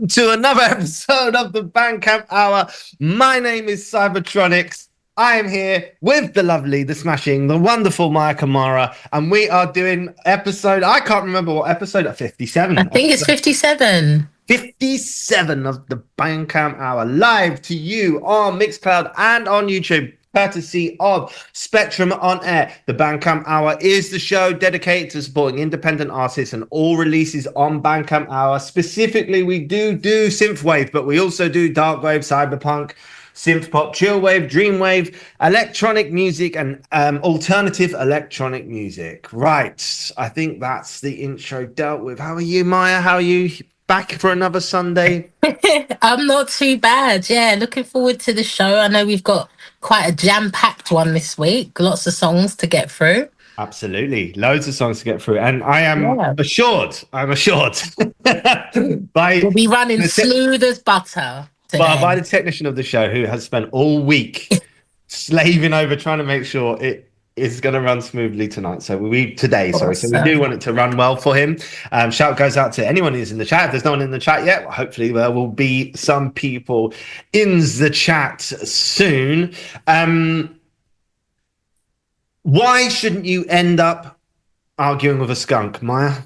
to another episode of the Bandcamp Hour. My name is Cybertronics. I am here with the lovely, the smashing, the wonderful Maya Kamara, and we are doing episode, I can't remember what episode, 57. I think it's 57. 57 of the Bandcamp Hour, live to you on Mixcloud and on YouTube, courtesy of Spectrum on Air. The Bandcamp Hour is the show dedicated to supporting independent artists and all releases on Bandcamp Hour. Specifically, we do synthwave, but we also do dark wave, cyberpunk, synthpop, chillwave, dreamwave, electronic music, and alternative electronic music. Right, I think that's the intro dealt with. How are you, Maya? How are you? Back for another Sunday? I'm not too bad. Yeah, looking forward to the show. I know we've got quite a jam-packed one this week. Lots of songs to get through. Absolutely. Loads of songs to get through. And I am assured We'll be running smooth as butter today. By the technician of the show who has spent all week slaving over trying to make sure it is going to run smoothly tonight. So we do want it to run well for him. Shout goes out to anyone who's in the chat. If there's no one in the chat yet, hopefully there will be some people in the chat soon. Why shouldn't you end up arguing with a skunk, Maya?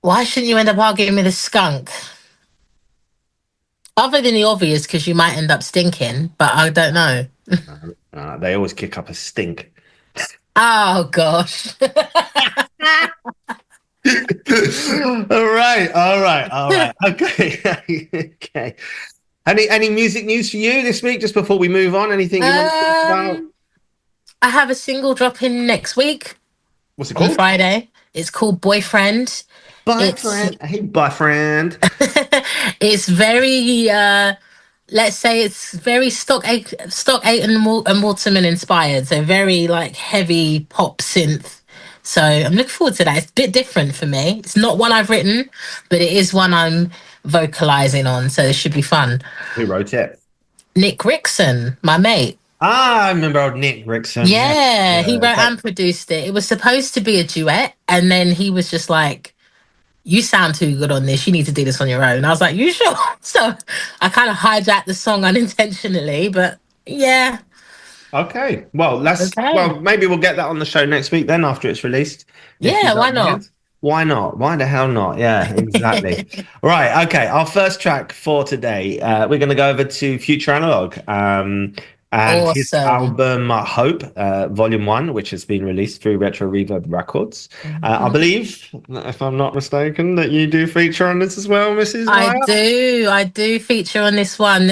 Why shouldn't you end up arguing with a skunk? Other than the obvious, because you might end up stinking, but I don't know. They always kick up a stink. Oh, gosh. All right. Okay. Any music news for you this week, just before we move on? Anything you want to talk about? I have a single dropping next week. What's it called? On Friday. It's called Boyfriend. Hey, boyfriend. It's very... let's say it's very Stock Aitken and Waterman inspired, so very like heavy pop synth. So I'm looking forward to that. It's a bit different for me. It's not one I've written, but it is one I'm vocalizing on, so it should be fun. Who wrote it? Nick Rickson, my mate. I remember old Nick Rickson. Yeah, he wrote and produced it. It was supposed to be a duet, and then he was just like, you sound too good on this. You need to do this on your own. I was like, you sure? So I kind of hijacked the song unintentionally, but yeah. Okay. Well, maybe we'll get that on the show next week then after it's released. Yeah, why not? Why not? Why the hell not? Yeah, exactly. Right. Okay. Our first track for today, we're going to go over to Future Analog. And his album Hope, Volume 1, which has been released through RetroReverbRecords. I believe, if I'm not mistaken, that you do feature on this as well, Mrs. Maya? I do feature on this one.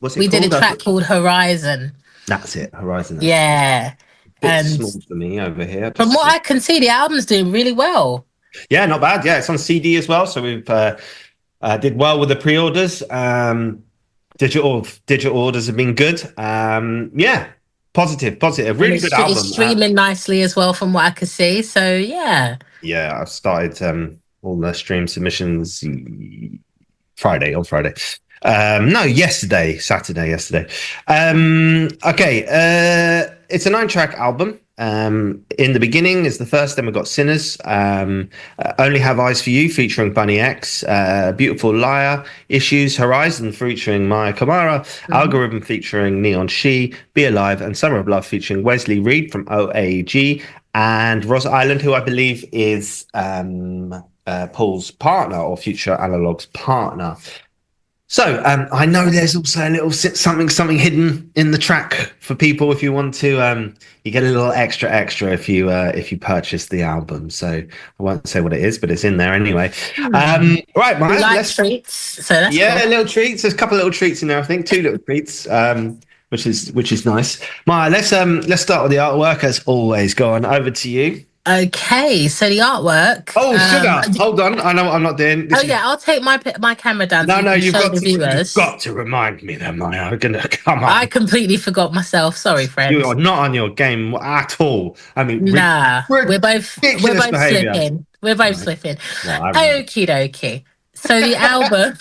We did a track called Horizon. That's it, Horizon. Yeah. And small for me over here. From what I can see, the album's doing really well. Yeah, not bad. Yeah, it's on CD as well. So we've did well with the pre-orders. Digital orders have been good. Yeah, positive. Really good album. It's streaming nicely as well, from what I could see. So yeah. Yeah, I've started all the stream submissions on Friday. Saturday. Okay. It's a 9-track album. In the Beginning is the first, then we've got Sinners, Only Have Eyes for You featuring Bunny X, Beautiful Liar, Issues, Horizon featuring Maya Kamara, Algorithm featuring Neon She, Be Alive, and Summer of Love featuring Wesley Reed from OAG, and Ross Island, who I believe is Paul's partner or Future Analog's partner. So I know there's also a little something hidden in the track for people if you want to. You get a little extra if you purchase the album. So I won't say what it is, but it's in there anyway. Right, Maya, let's treats. So that's cool. Little treats. There's a couple of little treats in there. I think 2 little treats, which is nice. Maya, let's start with the artwork as always. Go on, over to you. Okay, so the artwork. Oh, sugar! Hold on, I know what I'm not doing. I'll take my camera down. No, you've got to remind me then, Maya. I'm gonna come on. I completely forgot myself. Sorry, friends. You are not on your game at all. I mean, we're both slipping. We're both slipping. Okie dokie. So the album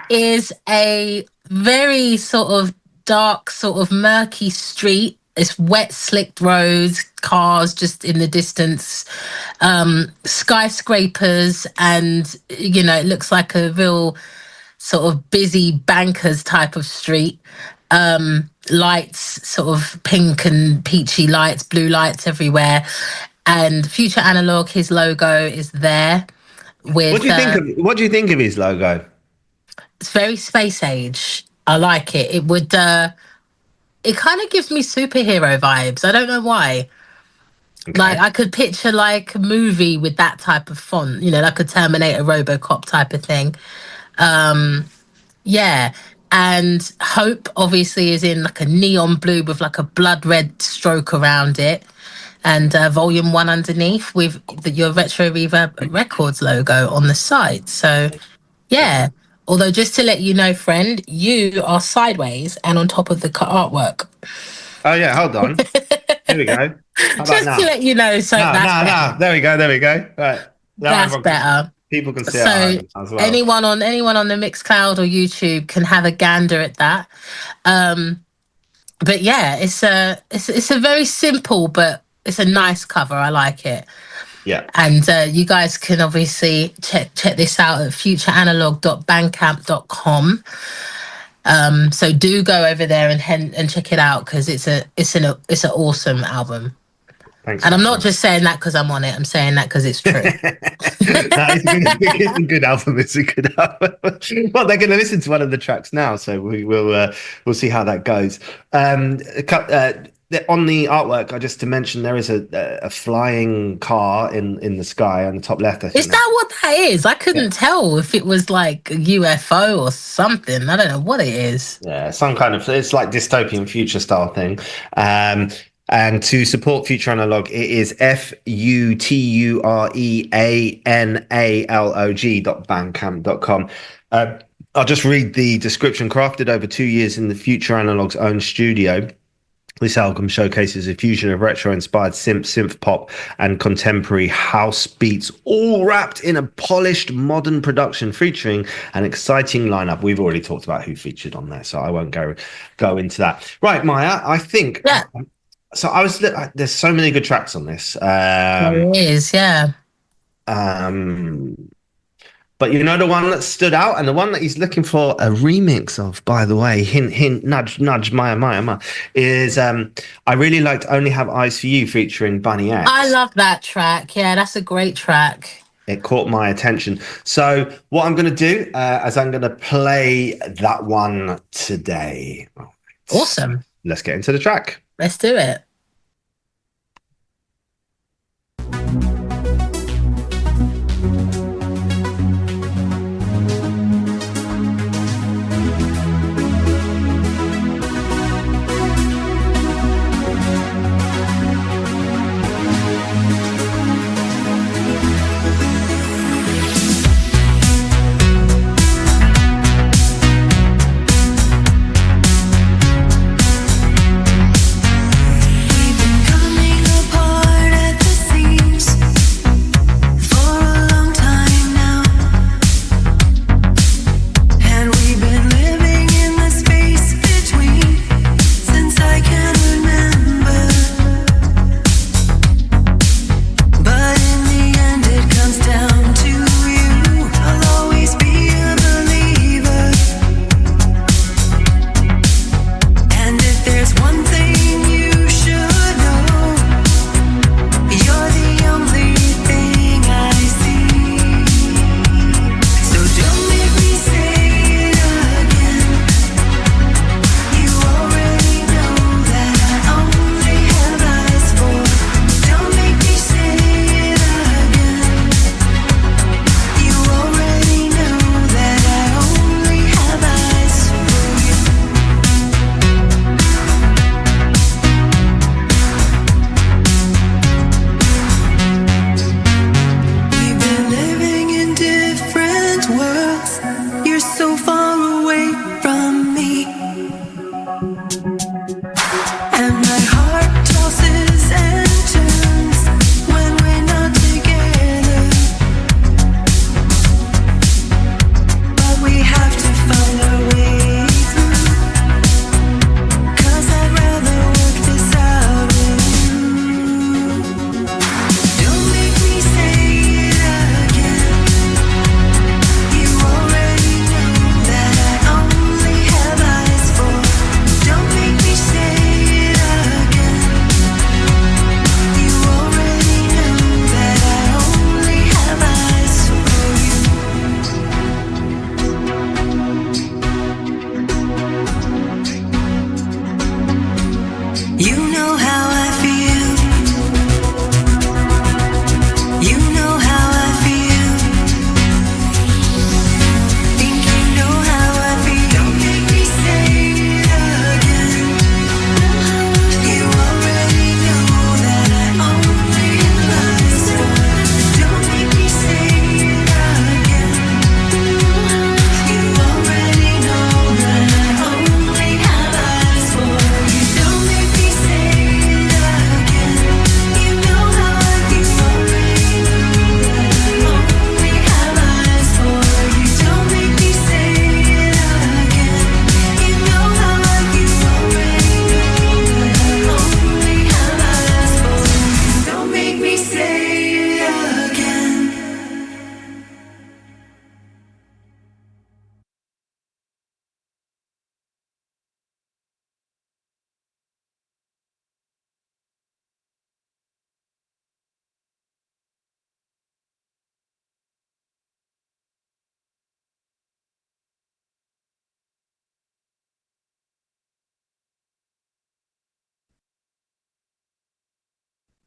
is a very sort of dark, sort of murky street It's wet, slicked roads, cars just in the distance, skyscrapers, and it looks like a real sort of busy bankers type of street. Lights, sort of pink and peachy lights, blue lights everywhere. And Future Analog, his logo is there with What do you think of his logo? it's very space age. I like it. It kind of gives me superhero vibes. I don't know why. Okay. Like I could picture like a movie with that type of font, like a Terminator RoboCop type of thing. Yeah. And Hope obviously is in like a neon blue with like a blood red stroke around it. And volume 1 underneath with your Retro Reverb Records logo on the side. So, yeah. Although, just to let you know, friend, you are sideways and on top of the artwork. Oh, yeah, hold on. Here we go. How Just to let you know. So no. There we go. Right. That's better. People can see so it as well. anyone on the Mixcloud or YouTube can have a gander at that. But yeah, it's a very simple, but it's a nice cover. I like it. Yeah. And you guys can obviously check this out at futureanalog.bandcamp.com. So do go over there and check it out because it's an awesome album. Thanks. And I'm not just saying that because I'm on it. I'm saying that because it's true. It's a good album. It's a good album. Well, they're going to listen to one of the tracks now, so we'll see how that goes. On the artwork, just to mention, there is a flying car in the sky on the top left. Is that what that is? I couldn't tell if it was like a UFO or something. I don't know what it is. Yeah, some kind of, it's like dystopian future style thing. And to support Future Analog, it is futureanalog.bandcamp.com. I'll just read the description. Crafted over 2 years in the Future Analog's own studio, this album showcases a fusion of retro-inspired synth pop, and contemporary house beats, all wrapped in a polished modern production featuring an exciting lineup. We've already talked about who featured on there, so I won't go into that. Right, Maya, I think... Yeah. So there's so many good tracks on this. There is, yeah. But the one that stood out, and the one that he's looking for a remix of, by the way, hint, nudge, nudge, Maya, is I really liked Only Have Eyes for You featuring Bunny X. I love that track. Yeah, that's a great track. It caught my attention. So what I'm going to do is I'm going to play that one today. Awesome. Let's get into the track. Let's do it.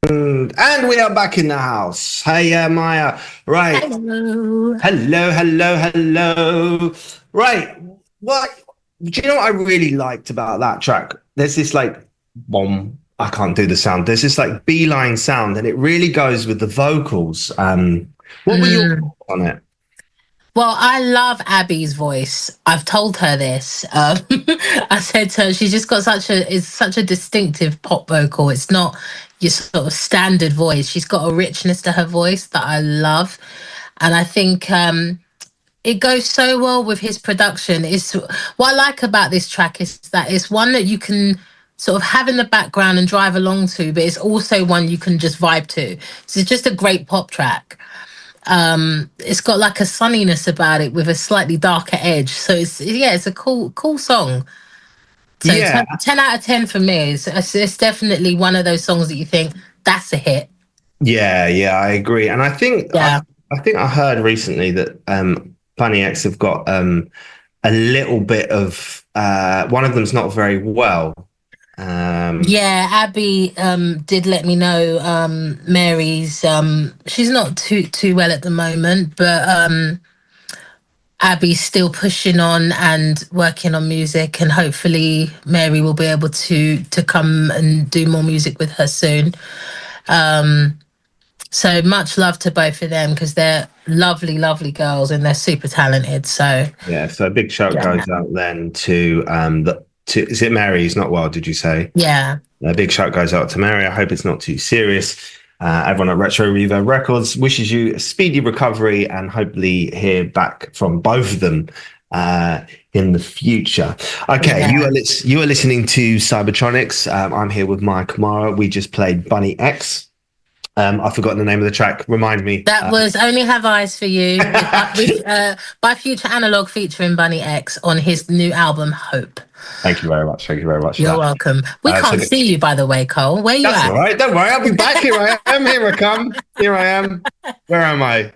And we are back in the house. Hey, Maya. Right. Hello. Hello. Right. What? Do you know what I really liked about that track? There's this like bomb. I can't do the sound. There's this like beeline sound, and it really goes with the vocals. What were your thoughts on it? Well, I love Abby's voice. I've told her this. I said to her, she's just got such a distinctive pop vocal. It's not your sort of standard voice. She's got a richness to her voice that I love, and I think it goes so well with his production. Is what I like about this track is that it's one that you can sort of have in the background and drive along to, but it's also one you can just vibe to. So it's just a great pop track. It's got like a sunniness about it with a slightly darker edge. So it's a cool song. So Yeah. 10 out of 10 for me. It's definitely one of those songs that you think that's a hit. Yeah, I agree. And I think Yeah. I think I heard recently that Bunny X have got a little bit of one of them's not very well. Yeah, Abby did let me know Mary's she's not too well at the moment, but Abby's still pushing on and working on music, and hopefully Mary will be able to come and do more music with her soon. So much love to both of them because they're lovely girls and they're super talented. So yeah, so a big shout goes out then to is it Mary who's not well, did you say? Yeah. A big shout goes out to Mary. I hope it's not too serious. Everyone at Retro Reverb Records wishes you a speedy recovery and hopefully hear back from both of them in the future. Okay, Yeah. you are listening to Cybertronics. I'm here with Maya Kamara. We just played Bunny X. I've forgotten the name of the track. Remind me. That was Only Have Eyes for You by Future Analog featuring Bunny X on his new album, Hope. Thank you very much. You're welcome. We can't see you, by the way, Cole. Where you at? That's all right. Don't worry. I'll be back. Here I am. Here I come. Here I am. Where am I?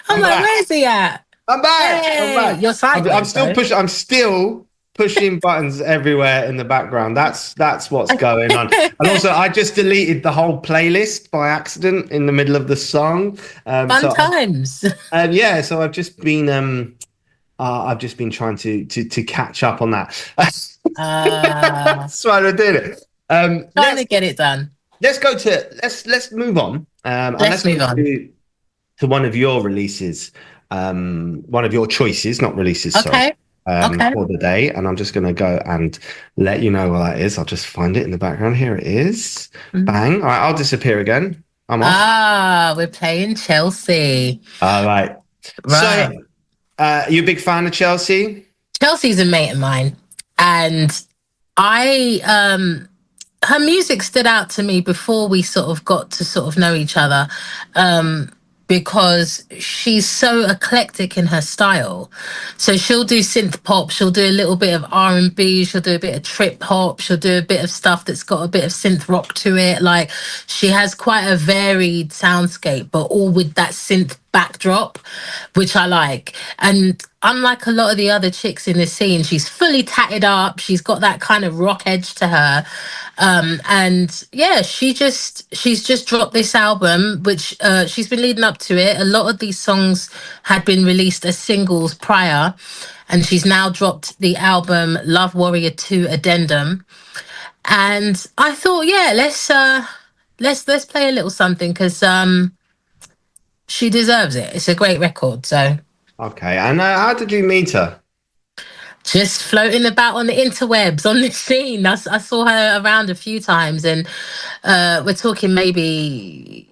I'm like, where's he at? I'm back. Hey, I'm back. You're sideways, I'm still pushing. I'm still pushing buttons everywhere in the background. That's what's going on. And also, I just deleted the whole playlist by accident in the middle of the song. Fun times. Yeah. So I've just been trying to catch up on that. That's why I did it. Trying to get it done. Let's move on. Let's move on to one of your releases, one of your choices, not releases. Okay. Sorry, for the day. And I'm just going to go and let you know what that is. I'll just find it in the background. Here it is. Bang. All right, I'll disappear again. I'm off. We're playing Chelsea. All right. So, you a big fan of Chelsea? Chelsea's a mate of mine. And her music stood out to me before we sort of got to sort of know each other. Because she's so eclectic in her style. So she'll do synth pop, she'll do a little bit of R&B, she'll do a bit of trip hop, she'll do a bit of stuff that's got a bit of synth rock to it. Like, she has quite a varied soundscape, but all with that synth backdrop, which I like. And unlike a lot of the other chicks in this scene, she's fully tatted up, she's got that kind of rock edge to her. And yeah, she's just dropped this album, which she's been leading up to it. A lot of these songs had been released as singles prior, and she's now dropped the album Love Warrior 2 Addendum. And I thought, yeah, let's play a little something because she deserves it. It's a great record. So okay. And how did you meet her? Just floating about on the interwebs on this scene. I saw her around a few times, and we're talking maybe,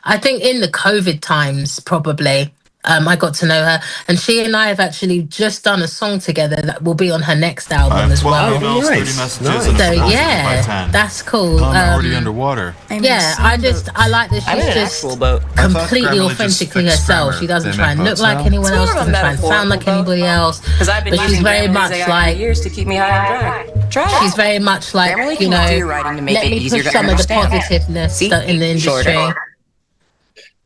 I think in the COVID times, probably. I got to know her, and she and I have actually just done a song together that will be on her next album as well. Emails, 30 messages, so yeah, that's cool. I'm already underwater. Yeah, I like that she's just completely authentically herself. She doesn't try and look like anyone else, doesn't try and sound like anybody else, but she's very much like, she's very much like, you know, let me push some of the positiveness in the industry.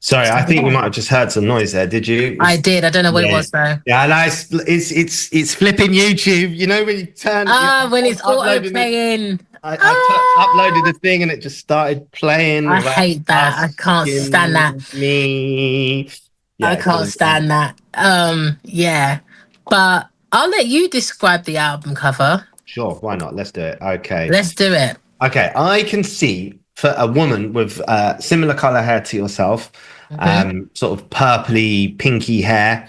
Sorry, I think you might have just heard some noise there. Did you? I did. I don't know what it was though. Yeah, no, it's flipping YouTube. You know when you turn. When it's auto playing. uploaded the thing and it just started playing I without hate that. I can't stand that. asking me. I Yeah, can't stand that. Yeah. But I'll let you describe the album cover. sure, why not? Let's do it. Okay. Let's do it. Okay, I can see for a woman with similar color hair to yourself, Hmm. sort of purpley, pinky hair.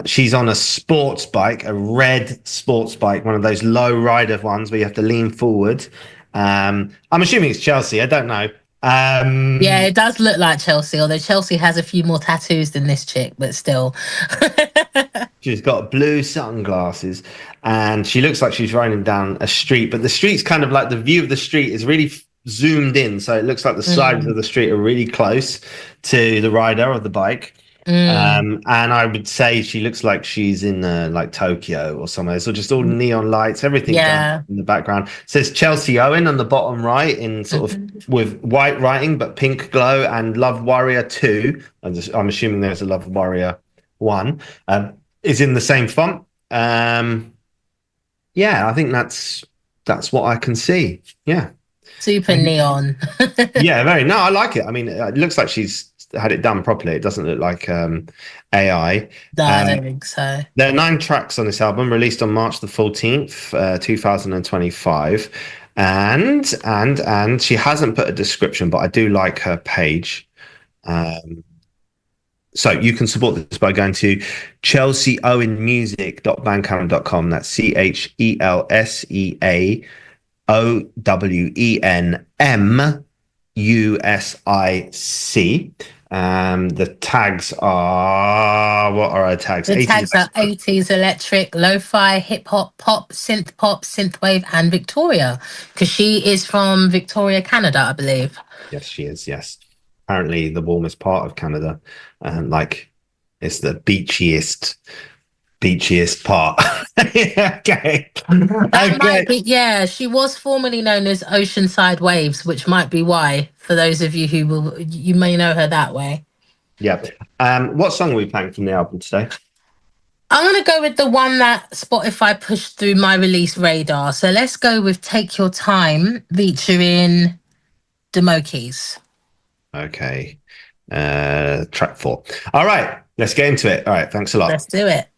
She's on a sports bike, a red sports bike, one of those low rider ones where you have to lean forward. I'm assuming it's Chelsea. I don't know. Yeah, it does look like Chelsea, although Chelsea has a few more tattoos than this chick, but still. She's got blue sunglasses and she looks like she's riding down a street, but the street's kind of like the view of the street is really zoomed in. So it looks like the sides of Mm, the street are really close to the rider of the bike. mm, And I would say she looks like she's in like Tokyo or somewhere. So just all neon lights, everything going yeah. in the background. It says Chelsea Owen on the bottom right in sort of Mhm. with white writing, but pink glow and Love Warrior 2. I'm assuming there's a Love Warrior 1. Is in the same font. Yeah, I think that's what I can see. Yeah. Super neon. Yeah, very. No, I like it. I mean, it looks like she's had it done properly. It doesn't look like AI. No, I Um, don't think so. there are 9 tracks on this album, released on March the 14th, 2025. And she hasn't put a description, but I do like her page. Um, so you can support this by going to chelseaowenmusic.bandcamp.com. That's ChelseaOwenMusic. The tags are, what are our tags? The 80s. tags are 80s electric, lo-fi, hip hop, pop, synthwave, and Victoria. Because she is from Victoria, Canada, I believe. Yes, she is. Yes. Apparently the warmest part of Canada. Like it's the beachiest part. Okay. That might Okay. be, yeah, she was formerly known as Oceanside Waves, which might be why, for those of you who will, you may know her that way. Yeah. What song are we playing from the album today? I'm going to go with the one that Spotify pushed through my release radar. So let's go with Take Your Time, featuring Demokeys. Okay. Track 4. All right. Let's get into it. All right. Thanks a lot. Let's do it.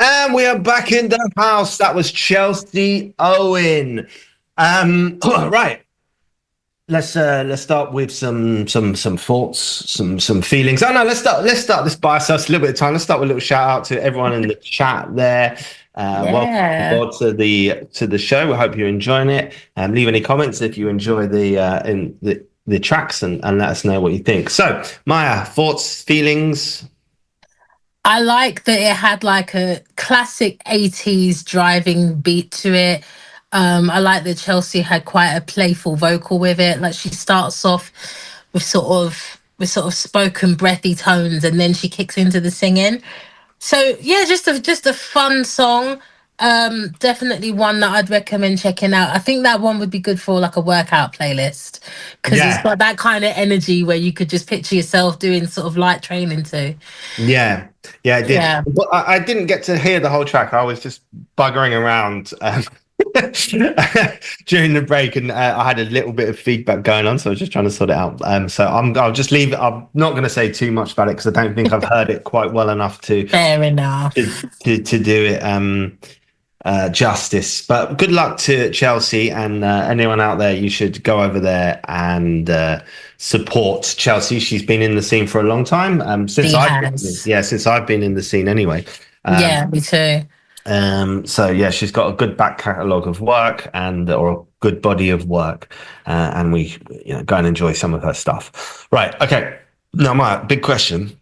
And we are back in the house. That was Chelsea Owen. Right. Let's start with some thoughts, some feelings. Oh no, let's start this by ourselves a little bit of time. Let's start with a little shout out to everyone in the chat there. Welcome aboard to the show. We hope you're enjoying it. Leave any comments if you enjoy the tracks and let us know what you think. So, Maya, thoughts, feelings. I like that it had like a classic 80s driving beat to it. I like that Chelsea had quite a playful vocal with it. Like she starts off with sort of spoken breathy tones and then she kicks into the singing. So yeah, just a fun song. Definitely one that I'd recommend checking out. I think that one would be good for like a workout playlist because it's got that kind of energy where you could just picture yourself doing sort of light training too. Yeah, I did. Yeah. But I didn't get to hear the whole track. I was just buggering around during the break, and I had a little bit of feedback going on, so I was just trying to sort it out. So I'll just leave it. I'm not going to say too much about it because I don't think I've heard it quite well enough to Fair enough to do it justice. But good luck to Chelsea and anyone out there. You should go over there and support Chelsea. She's been in the scene for a long time. Since I've been in the scene anyway. Yeah, me too. So yeah, she's got a good back catalogue of work or a good body of work, and we go and enjoy some of her stuff. Right, okay. Now, Maya, big question.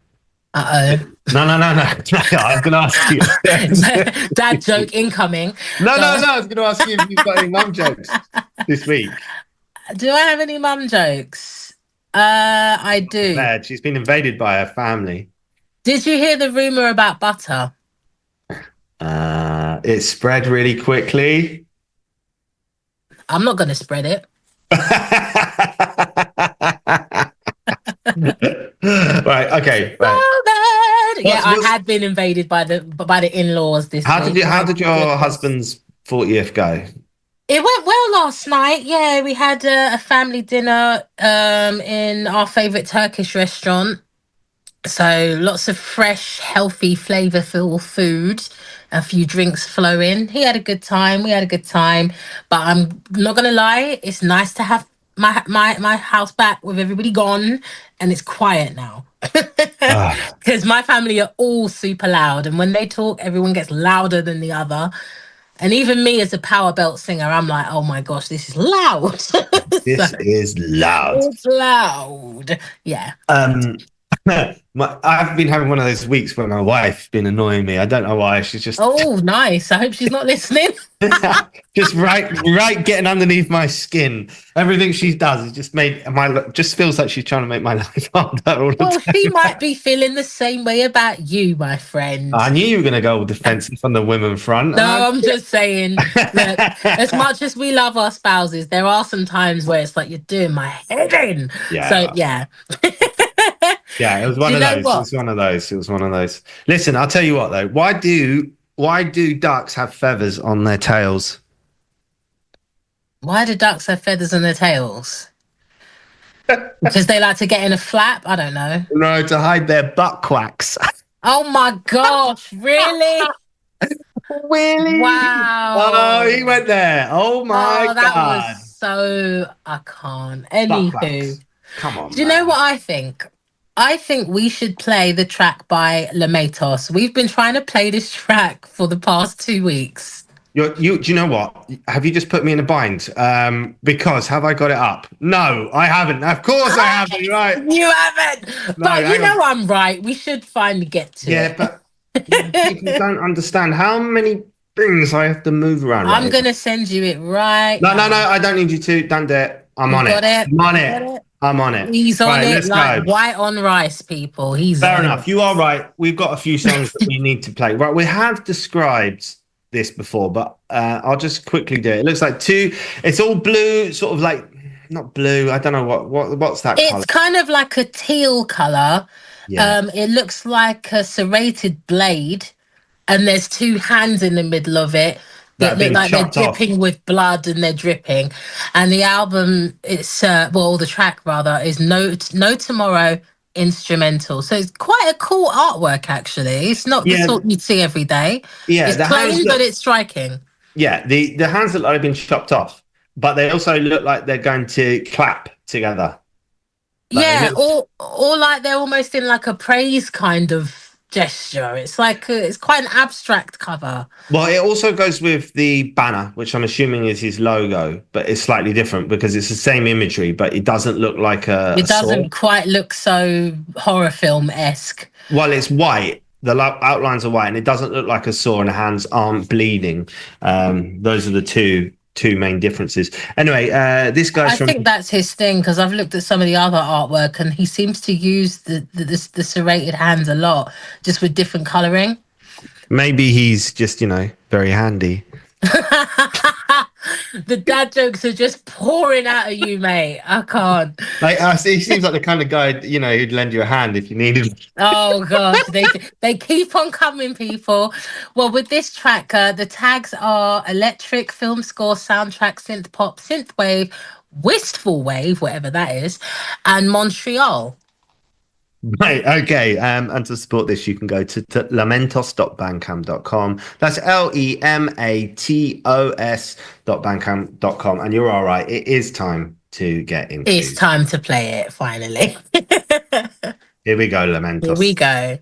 Uh-oh. No. I was going to ask you. Dad joke incoming. No. I was going to ask you if you've got any mum jokes this week. Do I have any mum jokes? I do. Bad. She's been invaded by her family. Did you hear the rumor about butter? It spread really quickly. I'm not going to spread it. Right. Okay. Right. Yeah, I had been invaded by the in-laws this week. How did your husband's 40th go? It went well last night. Yeah, we had a family dinner in our favorite Turkish restaurant. So lots of fresh, healthy, flavorful food, a few drinks flowing. He had a good time. We had a good time. But I'm not gonna lie, it's nice to have my house back with everybody gone and it's quiet now. Because my family are all super loud, and when they talk, everyone gets louder than the other. And even me as a power belt singer, I'm like, oh my gosh, this is loud. This is loud. It's loud. Yeah. I've been having one of those weeks where my wife's been annoying me. I don't know why. She's just nice. I hope she's not listening. Just right getting underneath my skin. Everything she does is just feels like she's trying to make my life harder. She might be feeling the same way about you, my friend. I knew you were going to go defensive on the women front. No, I'm just saying that as much as we love our spouses, there are some times where it's like you're doing my head in. Yeah. So yeah. Yeah, it was one of those. It was one of those. Listen, I'll tell you what though. Why do ducks have feathers on their tails? Why do ducks have feathers on their tails? Because they like to get in a flap? I don't know. No, to hide their butt quacks. Oh my gosh, really? Really? Wow. Oh, he went there. Oh my God. That was so I can't. Anywho. Come on. Do you know what I think? I think we should play the track by Lematos. We've been trying to play this track for the past 2 weeks. Do you know what? Have you just put me in a bind? Because have I got it up? No, I haven't. Of course I haven't. Right? You haven't. No, but you know I'm right. We should finally get to it. Yeah, but people don't understand how many things I have to move around. I'm going to send you it right No, I don't need you to. Don't do it. I'm on it. I'm on it. I'm on it. He's on it like white on rice, people. Fair enough. You are right. We've got a few songs that we need to play. Right, we have described this before, but I'll just quickly do it. It looks like it's all blue, sort of like not blue. I don't know what's that color. It's kind of like a teal color. Yeah. It looks like a serrated blade, and there's two hands in the middle of it that look like they're dripping with blood and they're dripping. And the album, the track rather, is No Tomorrow instrumental. So it's quite a cool artwork, actually. It's not the Yeah, sort you'd see every day. yeah. It's The hands plain, but look, it's striking. yeah, the hands look like they've been chopped off, but they also look like they're going to clap together. Like they Yeah, look. or like they're almost in like a praise kind of gesture. It's like it's quite an abstract cover. Well, it also goes with the banner, which I'm assuming is his logo, but it's slightly different because it's the same imagery, but it doesn't look like a It sword. doesn't quite look so horror film-esque. Well, it's white. The outlines are white, and it doesn't look like a saw, and the hands aren't bleeding. Those are the two main differences. Anyway, this I guy's from. think that's his thing because I've looked at some of the other artwork and he seems to use the serrated hands a lot, just with different coloring. Maybe he's just, very handy. The dad jokes are just pouring out of you, mate. I can't. Like, he seems like the kind of guy, who'd lend you a hand if you needed. Oh gosh, they keep on coming, people. Well, with this track, the tags are electric, film score, soundtrack, synth pop, synthwave, wistful wave, whatever that is, and Montreal. Right, okay. And to support this, you can go to lamentos.bandcamp.com. That's lematos.bandcamp.com. And you're all right. It is time to get into. It's time to play it, finally. Here we go, Lamentos. Here we go.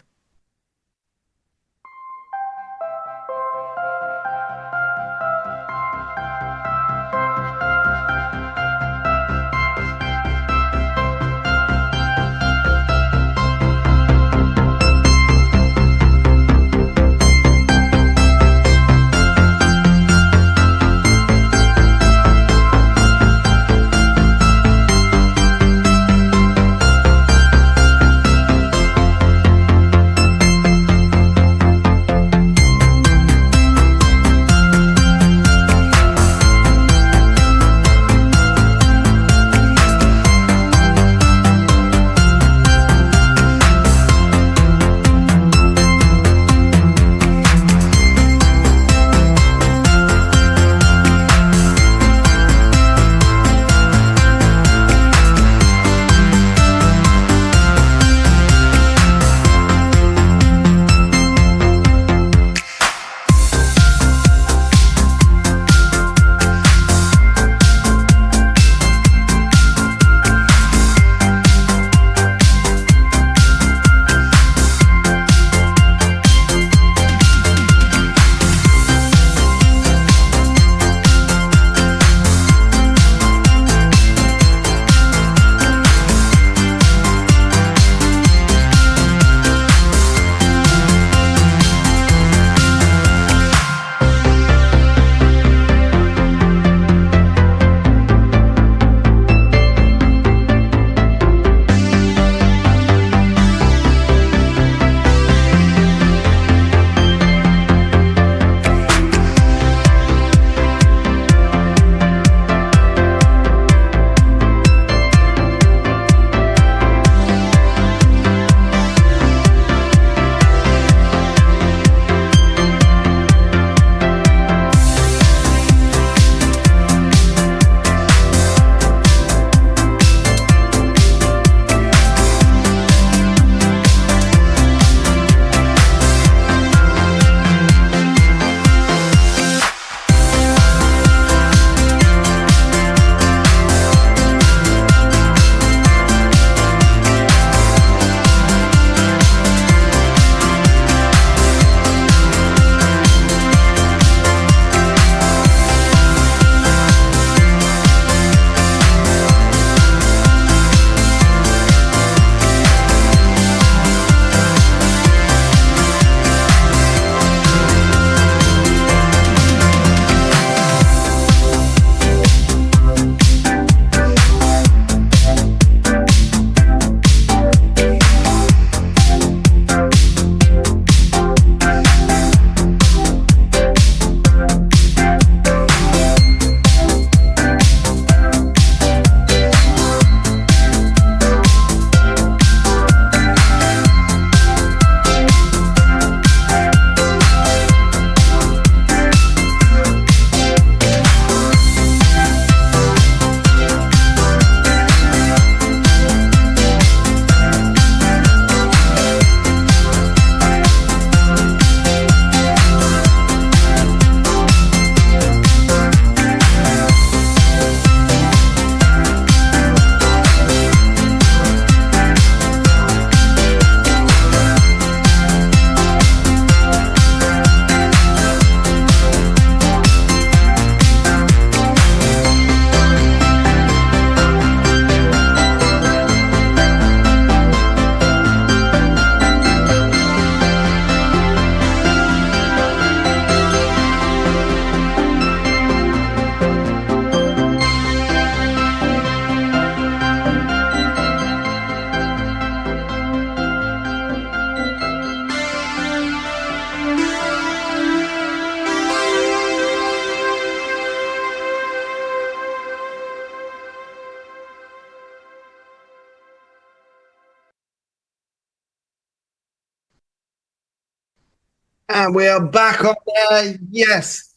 And we are back on there. Yes.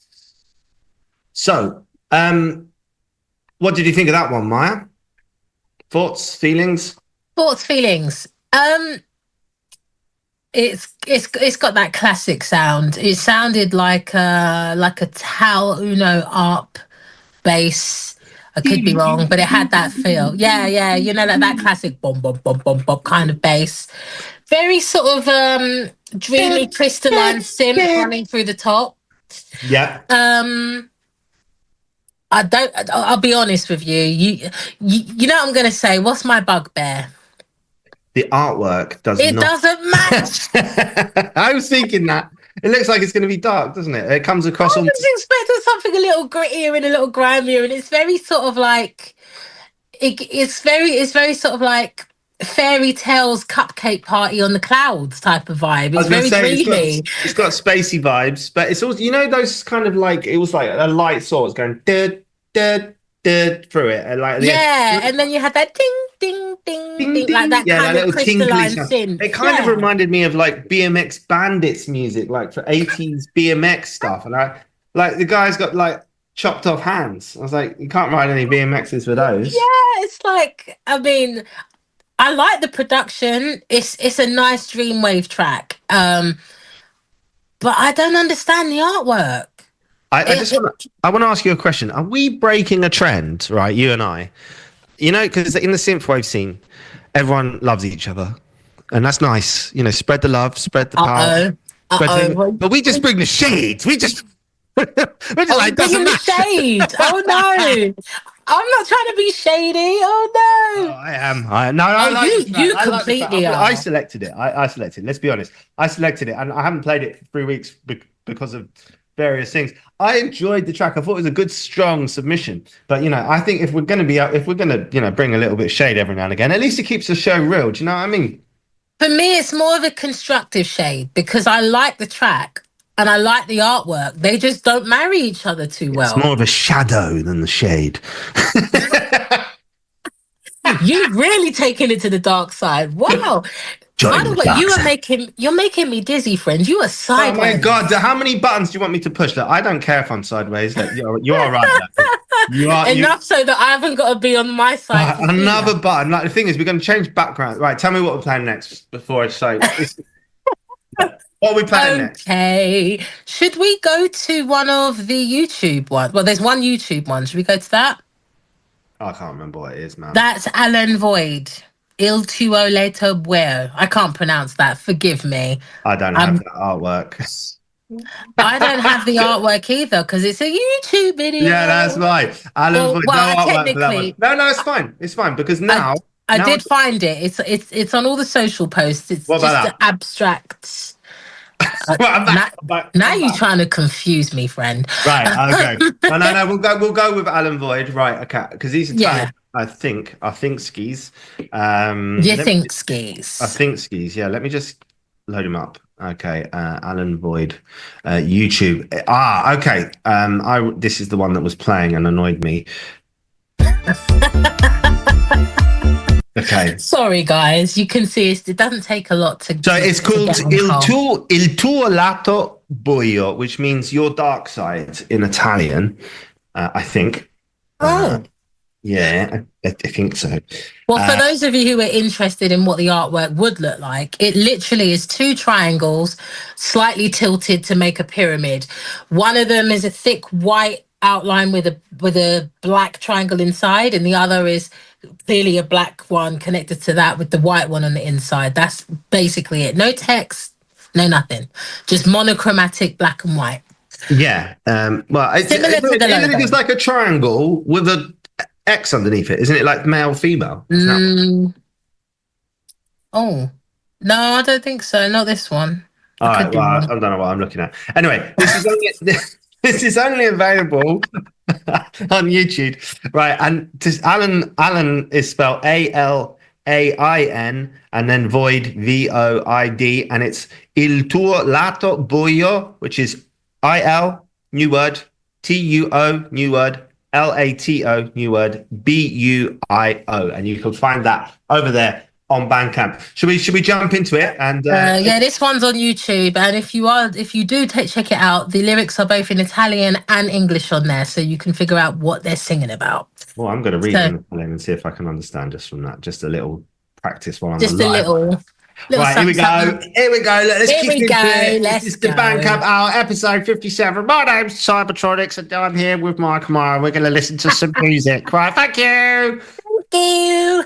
So, what did you think of that one, Maya? Thoughts, feelings? Thoughts, feelings. It's got that classic sound. It sounded like a Tal Uno ARP bass. I could be wrong, but it had that feel. Yeah, yeah, you know, like that classic bom bom bom bom bom kind of bass. Very sort of dreamy crystalline synth running through the top. Yeah. I'll be honest with you. You know what I'm gonna say? What's my bugbear? The artwork does It not. doesn't match. I was thinking that. It looks like it's going to be dark, doesn't it? It comes across I on. was expecting something a little grittier and a little grimier, and it's very sort of like it's very sort of like fairy tales cupcake party on the clouds type of vibe. I was It's going to very say dreamy. it's got spacey vibes, but it's also, you know, those kind of like, it was like a light source going dud dud dud through it, and like Yeah, and then you had that ding ding ding ding, ding, ding. like that Yeah, kind that of little tinkly crystalline sound. synth. It kind of Yeah. reminded me of like BMX Bandits music, like for 80s BMX stuff. And I like the guy's got like chopped off hands. I was like, you can't ride any BMXs with those. Yeah, it's like, I mean, I like the production. It's a nice dreamwave track. But I don't understand the artwork. I just I want to ask you a question. Are we breaking a trend, right? You and I, you know, because in the synthwave scene, everyone loves each other, and that's nice. You know, spread the love, spread the power. But we just bring the shades. We just, we're just like, doesn't bringing the matter. shade. Oh no. I'm not trying to be shady. Oh Oh, no. I am. No, I Oh, like you this track. you I like this track. completely I are. selected it. I selected it. Let's be honest. I selected it, and I haven't played it for 3 weeks because of various things. I enjoyed the track. I thought it was a good, strong submission. But you know, I think if we're going to be if we're going to, you know, bring a little bit of shade every now and again, at least it keeps the show real. Do you know what I mean? For me, it's more of a constructive shade because I like the track and I like the artwork. They just don't marry each other too It's well. more of a shadow than the shade. You've really taken it to the dark side. Wow. By the way, you're making me dizzy, friend. You are sideways. Oh my God! How many buttons do you want me to push? Look, I don't care if I'm sideways. Look, you are right. You are enough so that I haven't got to be on my side. Another button. Like the thing is, we're going to change background. Right? Tell me what we're playing next before I say. What are we playing next? Okay. Should we go to one of the YouTube ones? Well, there's one YouTube one. Should we go to that? I can't remember what it is, man. That's Alan Void. Il tuo leto buio. I can't pronounce that. Forgive me. I don't have that artwork. I don't have the artwork either because it's a YouTube video. Yeah, that's right. Alan Void. No artwork for that one. No, it's fine. It's fine because now I did find it. It's on all the social posts. It's just an abstract. Now you're trying to confuse me, friend. Right. Okay. No. We'll go with Alan Void. Right. Okay. Because he's Italian. Yeah. I think skis. You think skis? I think skis. Yeah. Let me just load him up. Okay. Alan Void, YouTube. Okay. This is the one that was playing and annoyed me. Okay. Sorry, guys. You can see it doesn't take a lot to. So it's called Il tuo lato buio, which means your dark side in Italian, I think. Oh. Yeah, I think so. Well, for those of you who are interested in what the artwork would look like, it literally is two triangles slightly tilted to make a pyramid. One of them is a thick white outline with a black triangle inside, and the other is clearly a black one connected to that with the white one on the inside. That's basically it. No text, no nothing. Just monochromatic black and white. Yeah. Well, it's like a triangle with a X underneath it, isn't it? Like male, female. Oh no, I don't think so. Not this one. All right. Well, I don't know what I'm looking at. Anyway, this is only available on YouTube, right? And Alan is spelled ALAIN and then Void VOID, and it's Il tuo lato buio, which is IL new word TUO new word LATO new word BUIO, and you can find that over there on Bandcamp. Should we jump into it? And yeah, this one's on YouTube, and if you do check it out, the lyrics are both in Italian and English on there, so you can figure out what they're singing about. well, I'm going to read in Italian and see if I can understand just from that. Just a little practice while I'm just alive. a little Right, here we go. Here we go. Let's Here we kick go. into it. Let's This is the go. Bandcamp Hour, episode 57. My name's Cybertronics, and I'm here with Mike Kamara. We're going to listen to some music. Right, thank you. Thank you.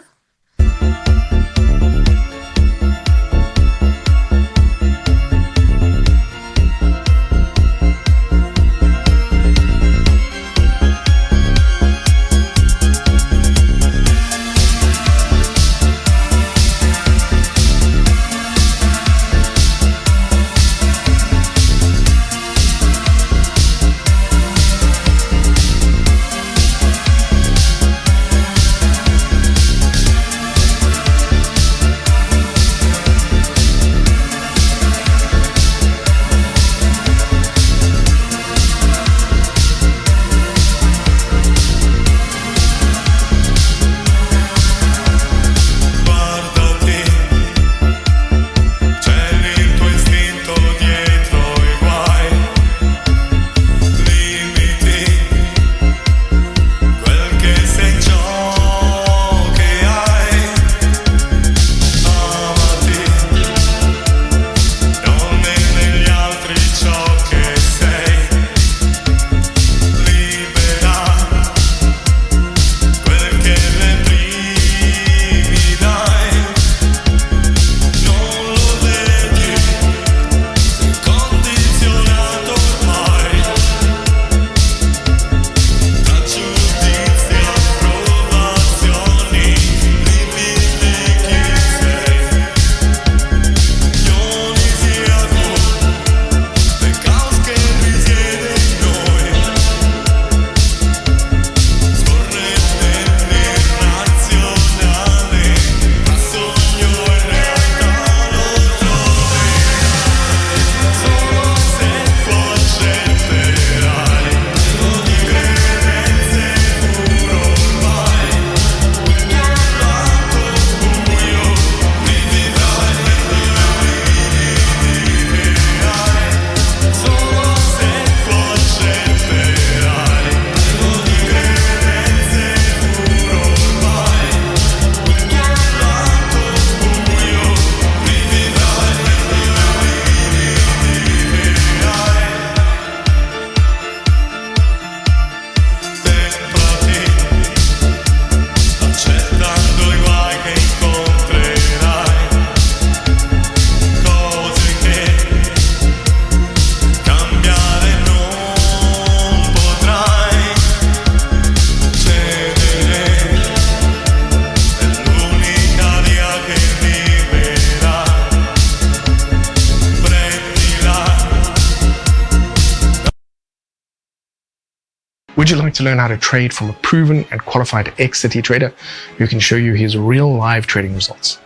Would you like to learn how to trade from a proven and qualified ex-city trader who can show you his real live trading results?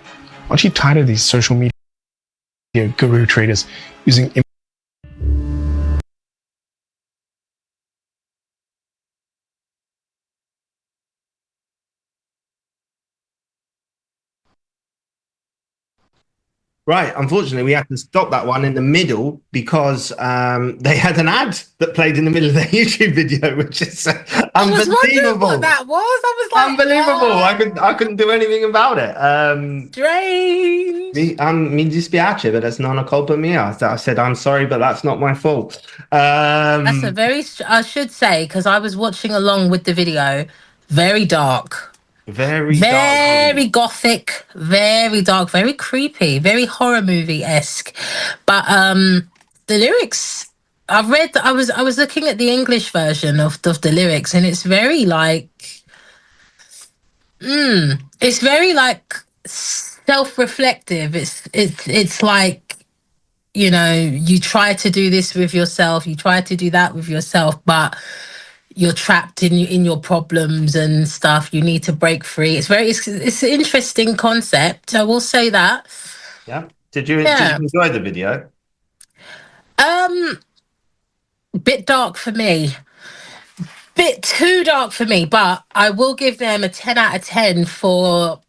Aren't you tired of these social media guru traders using Right, unfortunately, we had to stop that one in the middle because they had an ad that played in the middle of their YouTube video, which is I was wondering unbelievable. what that was. I was like, Unbelievable! oh, I couldn't do anything about it. strange. Mi dispiace, but that's not a colpa mia. I said I'm sorry, but that's not my fault. That's a very, I should say, because I was watching along with the video, very dark. very Gothic, very dark, very creepy, very horror movie-esque. But the lyrics I was looking at the English version of the lyrics, and it's very like it's very like self-reflective. It's like, you know, you try to do this with yourself, you try to do that with yourself, but you're trapped in your problems and stuff. You need to break free. It's an interesting concept. I will say that. Yeah. Did you enjoy the video? Bit dark for me. Bit too dark for me, but I will give them a 10 out of 10 for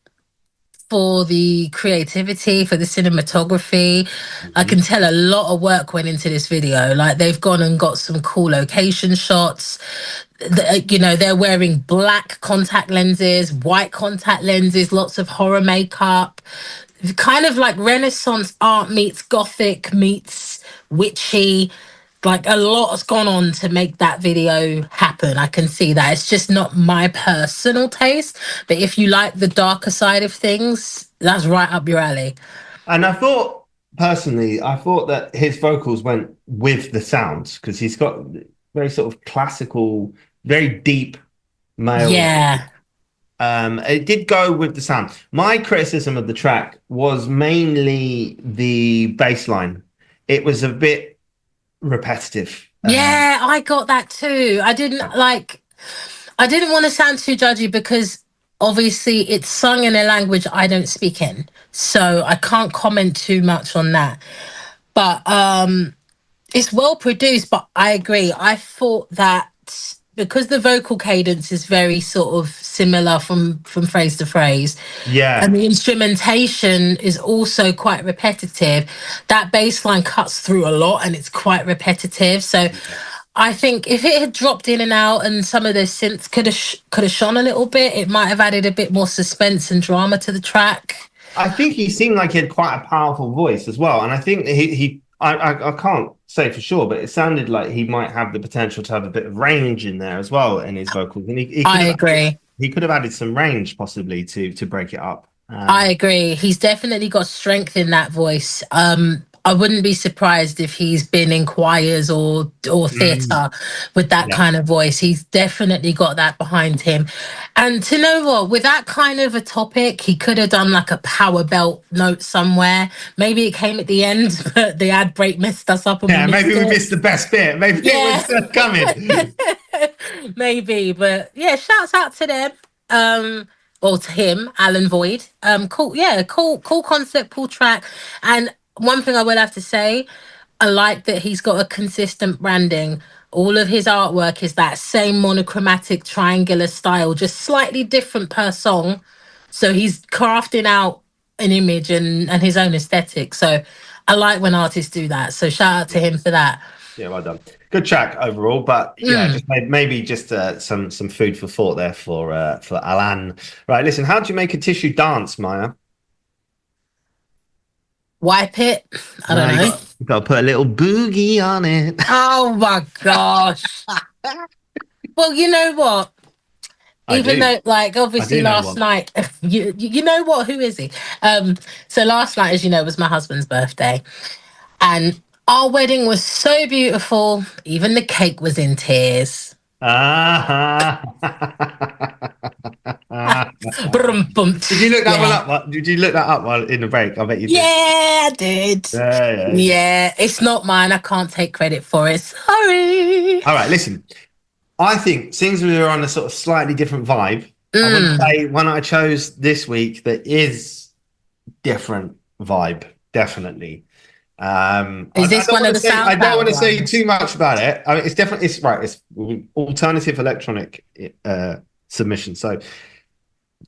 for the creativity, for the cinematography. I can tell a lot of work went into this video. Like they've gone and got some cool location shots. You know, they're wearing black contact lenses, white contact lenses, lots of horror makeup, kind of like Renaissance art meets Gothic meets witchy. Like a lot has gone on to make that video happen. I can see that. It's just not my personal taste, but if you like the darker side of things, that's right up your alley. And I thought, personally, that his vocals went with the sounds because he's got very sort of classical, very deep male. Yeah. It did go with the sound. My criticism of the track was mainly the bass line. It was a bit repetitive. Yeah, I got that too. I didn't want to sound too judgy because obviously it's sung in a language I don't speak in. So I can't comment too much on that. But it's well produced, but I agree. I thought that because the vocal cadence is very sort of similar from phrase to phrase, and the instrumentation is also quite repetitive, that bass line cuts through a lot and it's quite repetitive. So I think if it had dropped in and out and some of the synths could have shone a little bit, it might have added a bit more suspense and drama to the track. I think he seemed like he had quite a powerful voice as well, and I think I can't say for sure, but it sounded like he might have the potential to have a bit of range in there as well in his vocals. And I agree. He could have added some range possibly to break it up. I agree. He's definitely got strength in that voice. I wouldn't be surprised if he's been in choirs or theatre with that kind of voice. He's definitely got that behind him. And to know what, with that kind of a topic, he could have done like a power belt note somewhere. Maybe it came at the end, but the ad break messed us up. And maybe we missed the best bit. Maybe it was coming. Maybe, but yeah, shouts out to them. Or to him, Alan Void. Cool concept, cool track. And one thing I will have to say, I like that he's got a consistent branding. All of his artwork is that same monochromatic triangular style, just slightly different per song. So he's crafting out an image and his own aesthetic. So I like when artists do that. So shout out to him for that. Yeah, well done. Good track overall, but just maybe just some food for thought there for Alan. Right, listen, how do you make a tissue dance, Maya? Wipe it. I don't know. You got to put a little boogie on it. Oh my gosh. Well, you know what? Even though, like, obviously last night, you know what? Who is he? So last night, as you know, was my husband's birthday, and our wedding was so beautiful. Even the cake was in tears. Did you look that one up? Did you look that up while in the break? I bet you did. Yeah, I did. Yeah, it's not mine. I can't take credit for it. Sorry. All right, listen. I think since we were on a sort of slightly different vibe, I would say one I chose this week that is different vibe, definitely. Is this one of the sound? I don't want to say too much about it. I mean, it's definitely it's alternative electronic submission. So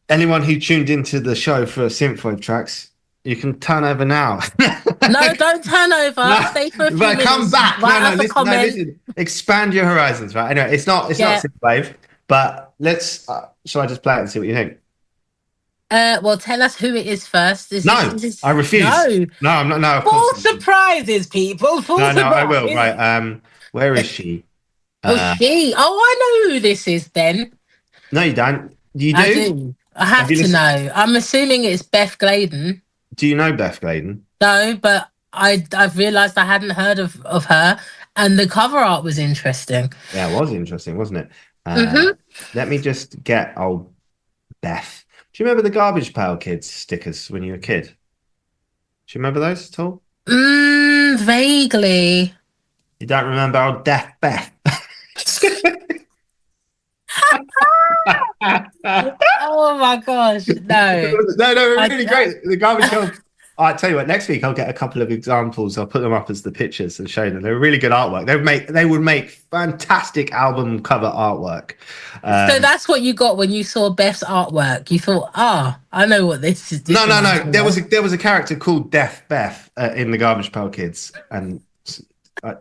anyone who tuned into the show for synthwave tracks, you can turn over now. No, don't turn over. No, stay for a few but minutes. come back. Listen, expand your horizons, right? Anyway, it's not synthwave, but let's. Shall I just play it and see what you think? Well, tell us who it is first. I refuse. No, I'm not. No, Full surprises, people. No, I will. Right. Where is she? She? Oh, I know who this is then. No, you don't. You do? I do. I have to know. I'm assuming it's Beth Gladen. Do you know Beth Gladen? No, but I've realised I hadn't heard of her, and the cover art was interesting. Yeah, it was interesting, wasn't it? Let me just get old Beth. Do you remember the Garbage Pail Kids stickers when you were a kid? Do you remember those at all? Vaguely. You don't remember old Deaf Beth? Oh my gosh, no. No, really great. The Garbage Pail. I tell you what, next week I'll get a couple of examples. I'll put them up as the pictures and show them. They're really good artwork. They would make fantastic album cover artwork. So that's what you got when you saw Beth's artwork. You thought, I know what this is. No. There was a character called Deaf Beth in the Garbage Pail Kids, and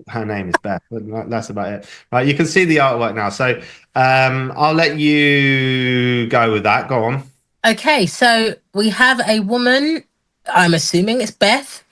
her name is Beth. That's about it. Right, you can see the artwork now. So I'll let you go with that. Go on. Okay, so we have a woman. I'm assuming it's Beth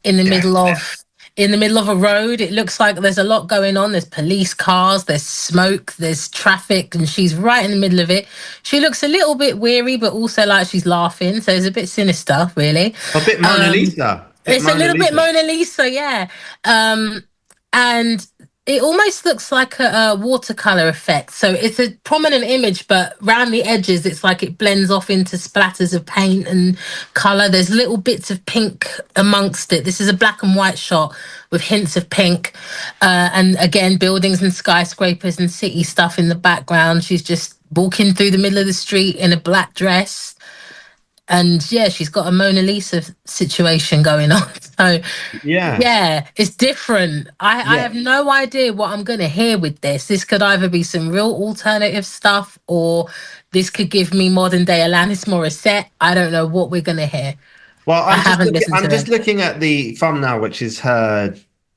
in the middle of a road. It looks like there's a lot going on. There's police cars, there's smoke, there's traffic, and she's right in the middle of it. She looks a little bit weary, but also like she's laughing. So it's a bit sinister, really. A bit Mona Lisa. It's a little bit Mona Lisa, yeah. And it almost looks like a watercolor effect. So it's a prominent image, but around the edges, it's like it blends off into splatters of paint and color. There's little bits of pink amongst it. This is a black and white shot with hints of pink. And again, buildings and skyscrapers and city stuff in the background. She's just walking through the middle of the street in a black dress. And yeah, she's got a Mona Lisa situation going on. So yeah, it's different. I have no idea what I'm going to hear with this. This could either be some real alternative stuff, or this could give me modern day Alanis Morissette. I don't know what we're going to hear. Well, I'm just looking at the thumbnail, which is her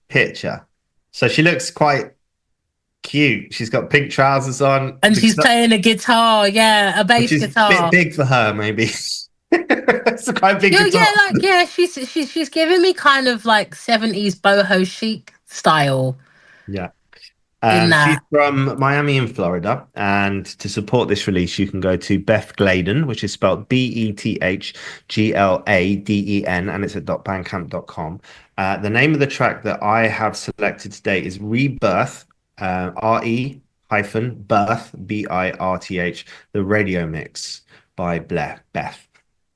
picture. So she looks quite cute. She's got pink trousers on. And she's playing a guitar. Yeah, a bass guitar. A bit big for her, maybe. It's a quite big guitar. She's giving me kind of like 70s boho chic style. Yeah. She's from Miami in Florida, and to support this release you can go to Beth Gladen, which is spelled BETHGLADEN, and it's at .bandcamp.com. The name of the track that I have selected today is Rebirth, RE-birth, BIRTH, the radio mix by Beth.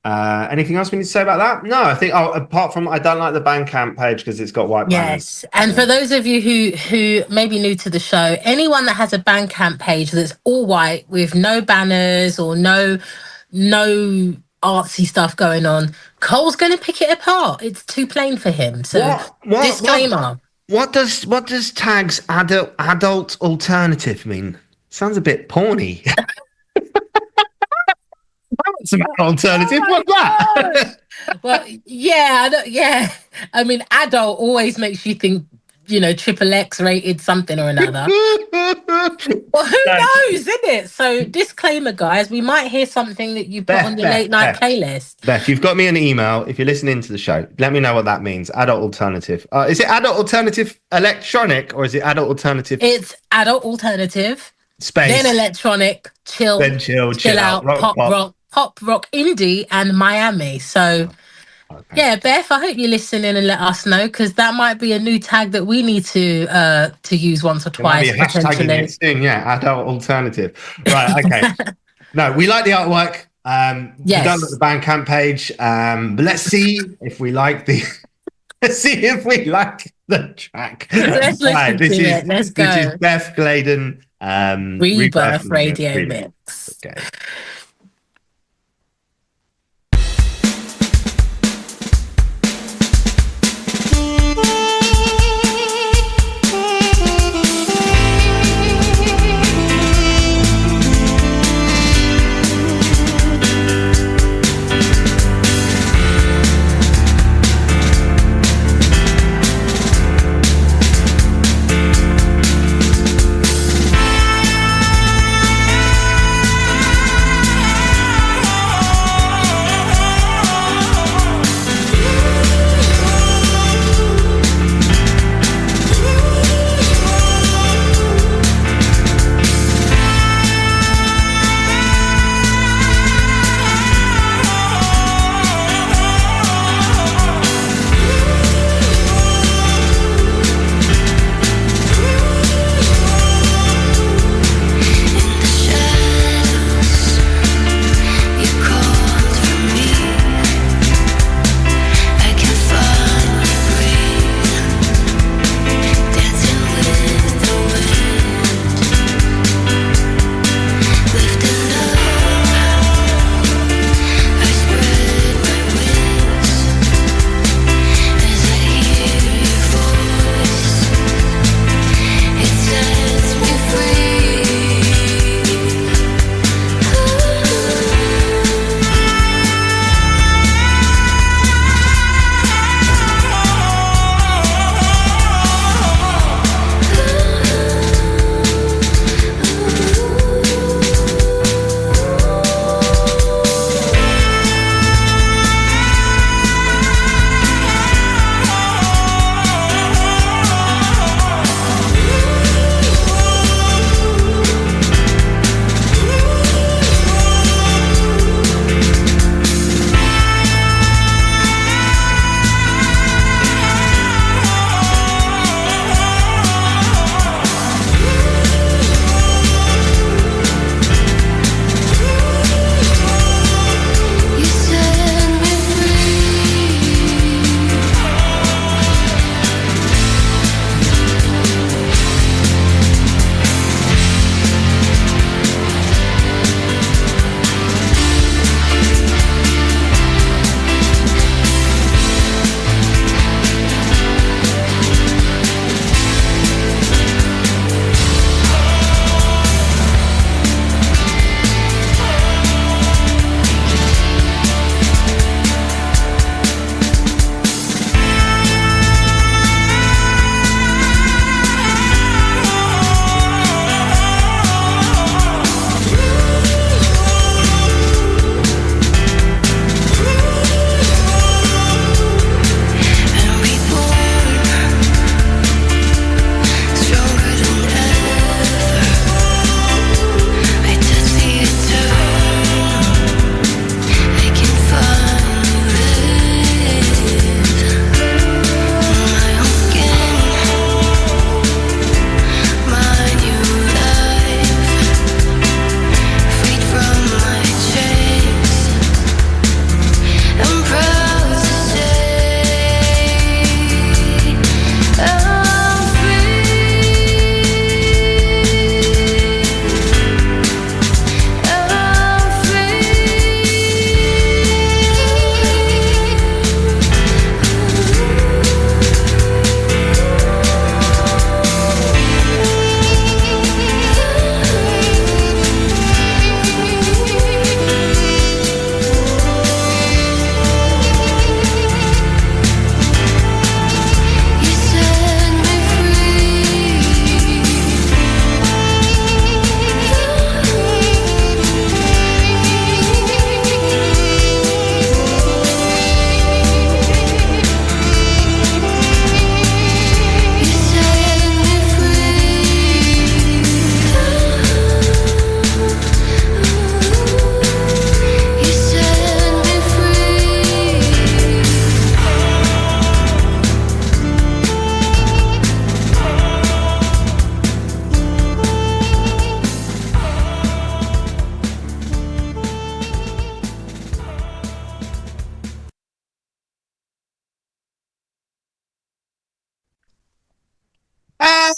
Anything else we need to say about that? No, I think apart from I don't like the Bandcamp page because it's got white banners. Yes, and for those of you who may be new to the show, anyone that has a Bandcamp page that's all white with no banners or no artsy stuff going on, Cole's going to pick it apart. It's too plain for him. So disclaimer. What does tags adult alternative mean? Sounds a bit porny. Some alternative. What's that? Well, yeah. I mean, adult always makes you think, XXX rated something or another. Well, who knows, isn't it? So, disclaimer, guys, we might hear something that you put on your late night playlist. Beth, you've got me an email. If you're listening to the show, let me know what that means. Adult alternative. Is it adult alternative electronic, or is it adult alternative? It's adult alternative. Space. Then electronic, chill out, pop rock, indie, and Miami. So, yeah, Beth, I hope you listen in and let us know, because that might be a new tag that we need to use once or twice. Hashtagging it soon, adult alternative. Right, okay. No, we like the artwork. Yes. We don't like the Bandcamp page, but let's see if we like the. Let's see if we like the track. Let's listen to it. Let's go. This is Beth Gladen. Rebirth Radio Mix. Okay.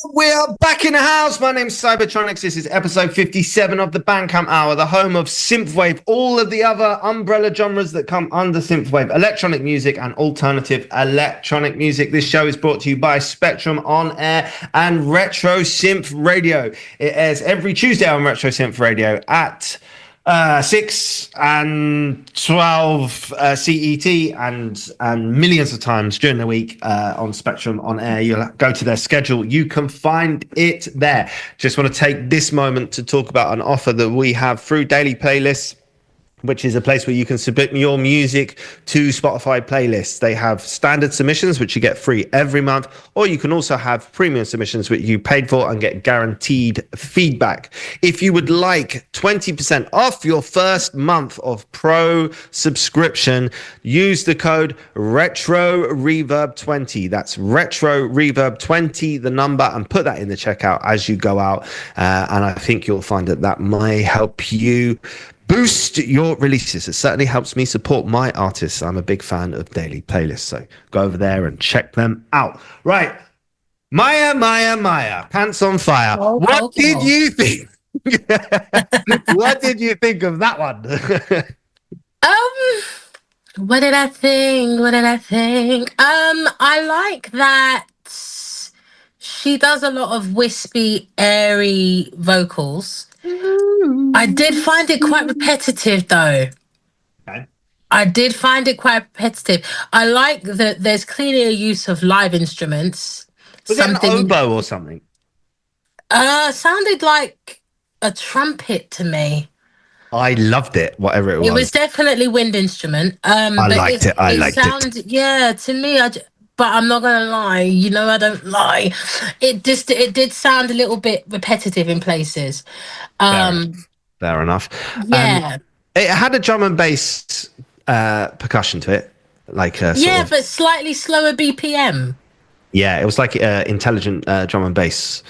We're back in the house. My name's Cybertronics. This is episode 57 of the Bandcamp Hour, the home of synthwave, all of the other umbrella genres that come under synthwave, electronic music and alternative electronic music. This show is brought to you by Spectrum On Air and Retro Synth Radio. It airs every Tuesday on Retro Synth Radio at 6 and 12 CET and millions of times during the week on Spectrum On Air. You'll go to their schedule. You can find it there. Just want to take this moment to talk about an offer that we have through Daily Playlists, which is a place where you can submit your music to Spotify playlists. They have standard submissions, which you get free every month, or you can also have premium submissions, which you paid for and get guaranteed feedback. If you would like 20% off your first month of pro subscription, use the code RetroReverb20. That's RetroReverb20, the number, and put that in the checkout as you go out. And I think you'll find that that may help you boost your releases. It certainly helps me support my artists. I'm a big fan of Daily Playlists, so go over there and check them out. Right, Maya, Pants on Fire. Oh, what did you think? What did you think of that one? What did I think? I like that she does a lot of wispy, airy vocals. I did find it quite repetitive, though. Okay. I did find it quite repetitive. I like that there's clearly a use of live instruments. Was that an oboe or something? Sounded like a trumpet to me. I loved it, whatever it was. It was definitely wind instrument. I liked it. I liked it. Yeah, to me, but I'm not gonna lie. You know, I don't lie. It did sound a little bit repetitive in places. Fair enough. Yeah. It had a drum and bass percussion to it, like but slightly slower BPM. Yeah, it was like intelligent drum and bass.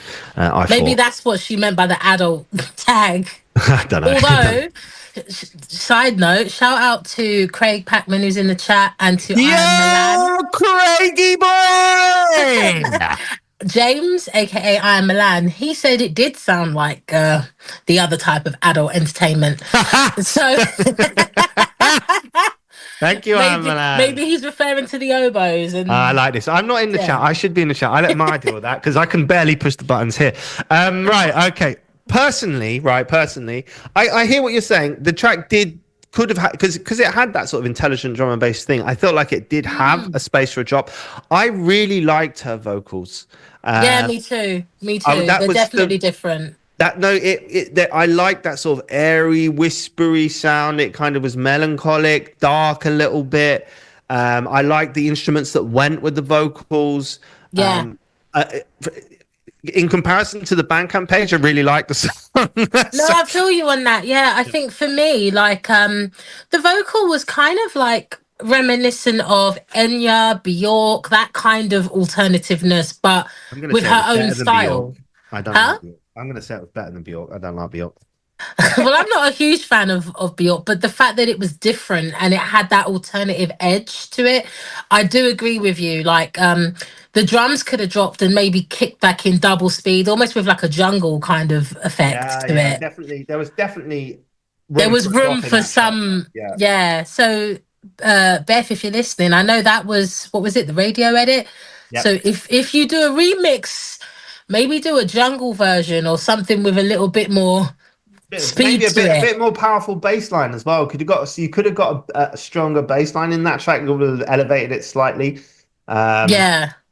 Maybe that's what she meant by the adult tag. I don't know. Although, side note, shout out to Craig Packman who's in the chat and to Iron Milan. Craigie boy! James, aka Iron Milan, he said it did sound like the other type of adult entertainment. So thank you, Iron Milan. Maybe he's referring to the oboes. And I like this. I'm not in the chat. I should be in the chat. I let Maya deal with that because I can barely push the buttons here. Right. Okay. Personally, I hear what you're saying. The track could have had, because it had that sort of intelligent drum and bass thing. I felt like it did have a space for a drop. I really liked her vocals. Yeah, me too. They're definitely different. I like that sort of airy, whispery sound. It kind of was melancholic, dark a little bit. I like the instruments that went with the vocals. Yeah. In comparison to the Bandcamp page, I really like the song. No, I feel you on that. Yeah, I think for me, like, the vocal was kind of like reminiscent of Enya, Bjork, that kind of alternativeness, but with her own style. I don't like Bjork. I'm going to say it was better than Bjork. I don't like Bjork. Well, I'm not a huge fan of Bjork, but the fact that it was different and it had that alternative edge to it, I do agree with you. Like, the drums could have dropped and maybe kicked back in double speed, almost with like a jungle kind of effect to it. Definitely. There was definitely room for some. Yeah. So, Beth, if you're listening, I know that was, what was it, the radio edit? Yep. So if you do a remix, maybe do a jungle version or something with a little bit more speed, maybe a bit more powerful bass line as well. You could have got a stronger bass line in that track. You would have elevated it slightly.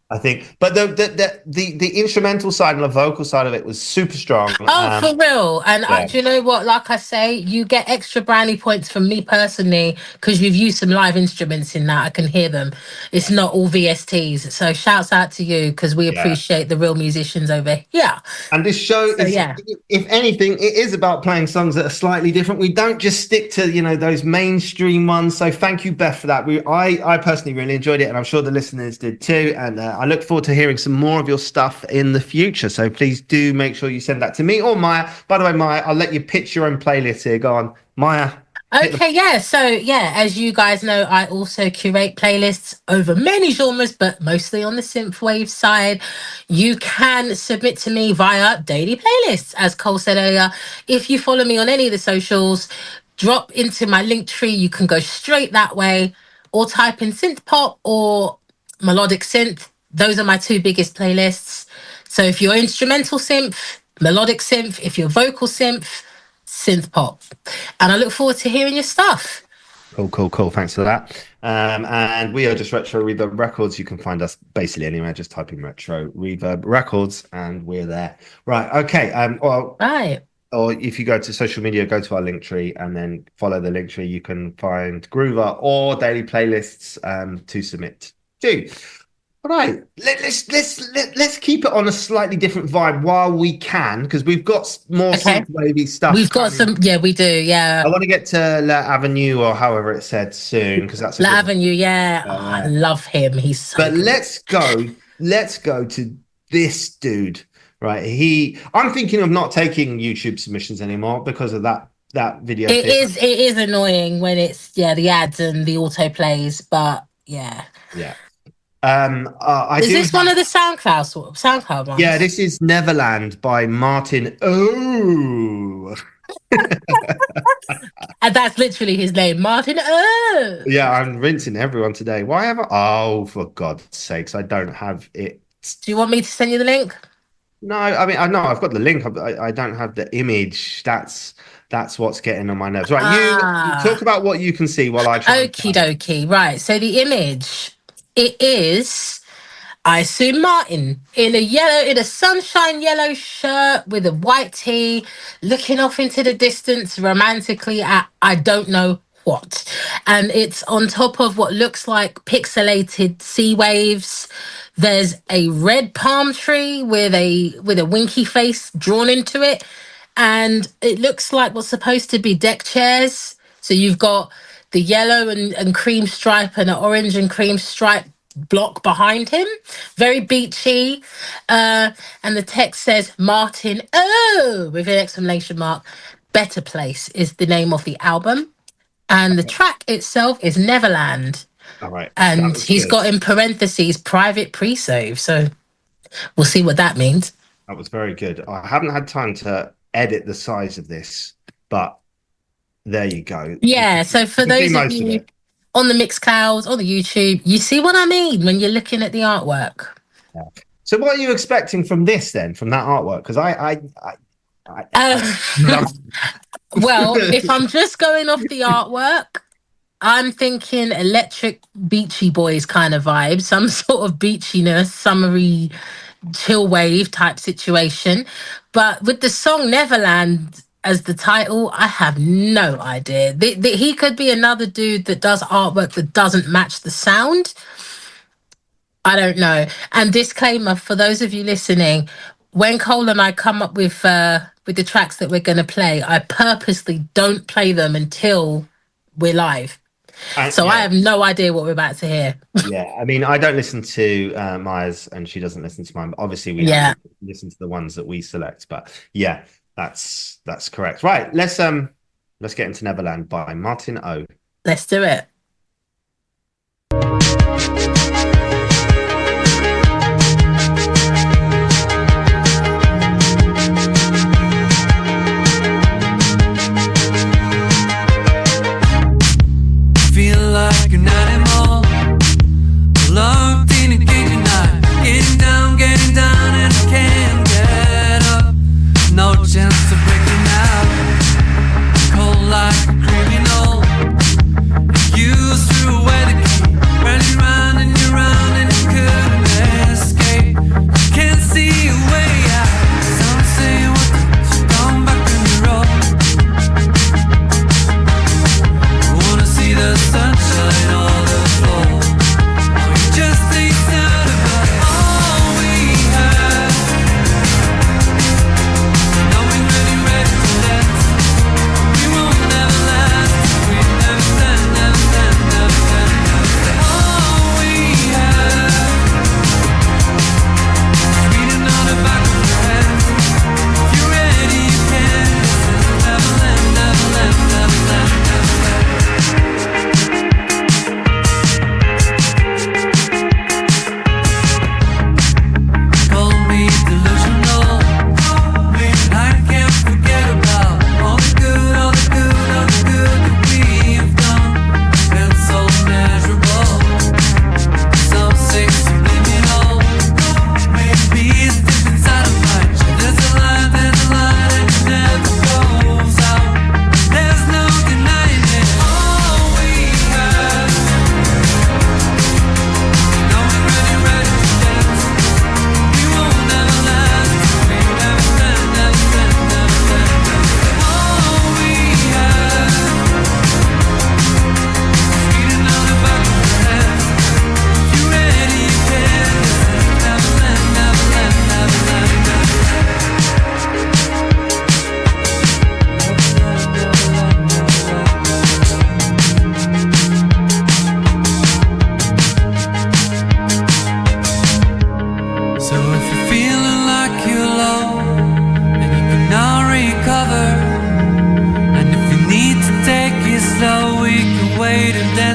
I think, but the instrumental side and the vocal side of it was super strong. Oh, for real. And do you know what? Like I say, you get extra brownie points from me personally because you've used some live instruments in that. I can hear them. It's not all VSTs. So shouts out to you because we appreciate the real musicians over here. And this show is, if anything, it is about playing songs that are slightly different. We don't just stick to, those mainstream ones. So thank you, Beth, for that. I personally really enjoyed it, and I'm sure the listeners did too. And I look forward to hearing some more of your stuff in the future. So please do make sure you send that to me or Maya. By the way, Maya, I'll let you pitch your own playlist here. Go on, Maya. Okay, yeah. So, yeah, as you guys know, I also curate playlists over many genres, but mostly on the synthwave side. You can submit to me via daily playlists, as Cole said earlier. If you follow me on any of the socials, drop into my link tree. You can go straight that way, or type in synthpop or melodic synth. Those are my two biggest playlists. So, if you're instrumental synth, melodic synth, if you're vocal synth, synth pop. And I look forward to hearing your stuff. Cool. Thanks for that. And we are just Retro Reverb Records. You can find us basically anywhere. Just type in Retro Reverb Records, and we're there. Right. Okay. Right. Or if you go to social media, go to our link tree and then follow the link tree. You can find Groover or daily playlists to submit to. All right, let's keep it on a slightly different vibe while we can, because we've got more synth-wavy stuff. We've got some, yeah, we do, yeah. I want to get to La Avenue, or however it's said, soon, because that's La Avenue, yeah. I love him. He's so But good. let's go to this dude, right? I'm thinking of not taking YouTube submissions anymore because of that video. It is annoying when it's the ads and the auto plays, but yeah. Is this one of the SoundCloud ones? Yeah, this is Neverland by Martin O. And that's literally his name, Martin O. Yeah, I'm rinsing everyone today. Why ever? Oh, for God's sakes, I don't have it. Do you want me to send you the link? No, I mean, I know I've got the link. I don't have the image. That's what's getting on my nerves. Right, you talk about what you can see while I try. Okie dokie. Right, so the image. It is, I assume, Martin in a sunshine yellow shirt with a white tee, looking off into the distance romantically at I don't know what. And it's on top of what looks like pixelated sea waves. There's a red palm tree with a winky face drawn into it. And it looks like what's supposed to be deck chairs. So you've got the yellow and cream stripe and an orange and cream stripe block behind him. Very beachy. And the text says, Martin, with an exclamation mark. Better Place is the name of the album. And the track itself is Neverland. All right. And he's got in parentheses, private pre-save. So we'll see what that means. That was very good. I haven't had time to edit the size of this, but there you go. Yeah, so for those of you on the Mixcloud, on the YouTube, you see what I mean when you're looking at the artwork. Yeah. So what are you expecting from this then, from that artwork? Because well, if I'm just going off the artwork, I'm thinking electric beachy boys kind of vibe, some sort of beachiness, summery chill wave type situation. But with the song Neverland as the title, I have no idea. He could be another dude that does artwork that doesn't match the sound. I don't know. And disclaimer for those of you listening, when Cole and I come up with the tracks that we're going to play, I purposely don't play them until we're live. So I have no idea what we're about to hear. Yeah, I mean, I don't listen to Maya's, and she doesn't listen to mine. But obviously, we listen to the ones that we select. But yeah, that's correct. Right, let's get into Neverland by Martin O. Let's do it. Like an animal locked in a cage at night, getting down and I can't get up, no chance of breaking out, cold like a criminal, you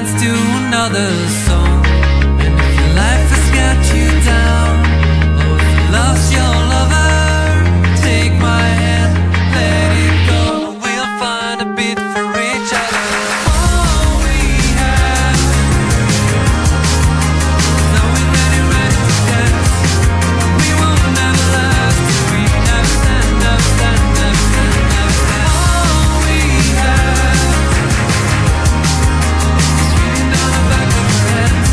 dance to another song. And if your life has got you down, or if you lost your lover, take my hand, let it go. We'll find a bit for each other. All we have is knowing when you're ready to dance. We won't never last if we never stand, never stand, never stand, never stand. All we have is written down the back of our heads.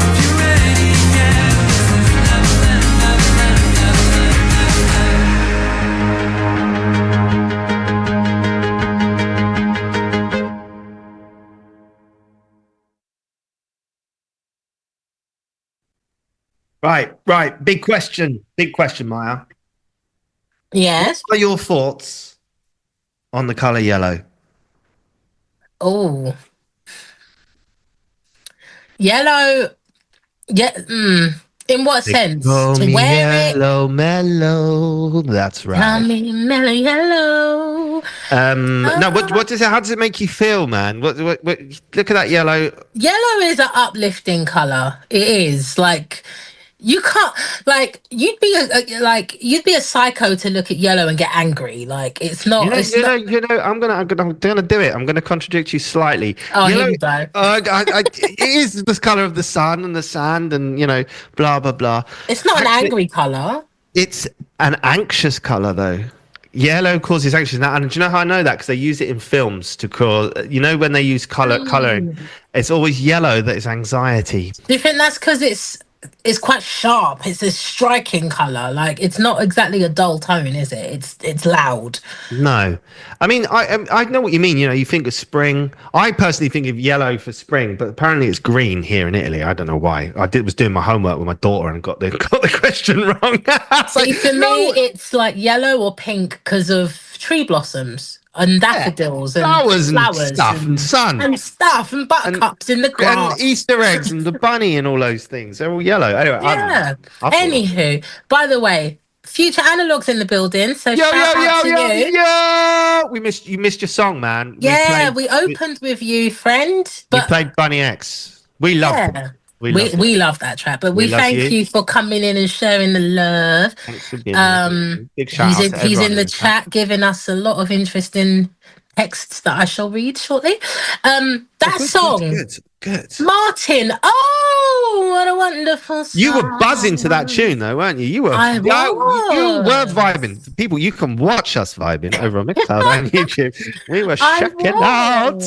If you're ready again, this is Neverland, Neverland, Neverland, Neverland. Right. Big question, Maya. Yes. What are your thoughts on the color yellow? Oh, yellow. Yeah. In what sense? Call To me wear it? yellow mellow. That's Tell right. me mellow yellow. No, what does it? How does it make you feel, man? What look at that yellow. Yellow is an uplifting color. It is like you can't like you'd be you'd be a psycho to look at yellow and get angry. Like it's not. It's not. I'm gonna do it. I'm gonna contradict you slightly. Oh, here Yellow, we go. it is the color of the sun and the sand, and blah blah blah. It's not an Actually, angry color. it's an anxious color, though. Yellow causes anxious. And do you know how I know that? Because they use it in films to cause. When they use coloring, it's always yellow that is anxiety. Do you think that's because it's quite sharp? It's a striking color. Like it's not exactly a dull tone, is it? It's loud. No, I mean I know what you mean. You think of spring. I personally think of yellow for spring, but apparently it's green here in Italy. I don't know why. Was doing my homework with my daughter and got the question wrong. See, for me, it's like yellow or pink because of tree blossoms and daffodils and flowers flowers and sun and stuff and buttercups in the grass and Easter eggs and the bunny and all those things. They're all yellow. Anyway, Yeah. I Anywho, by the way, Future Analogue's in the building, so shout out to you. Yeah. You missed your song, man. We opened with you, friend. We But played Bunny X. We loved it. We love that track, but we love thank you for coming in and sharing the love. Thanks for being here. Big shout out to He's everyone in the chat giving us a lot of interesting texts that I shall read shortly. That song, good. Martin. Oh, what a wonderful song! You were buzzing to that tune, though, weren't you? You were. I You were was. vibing. People, you can watch us vibing over on Mixcloud and YouTube. We were checking out.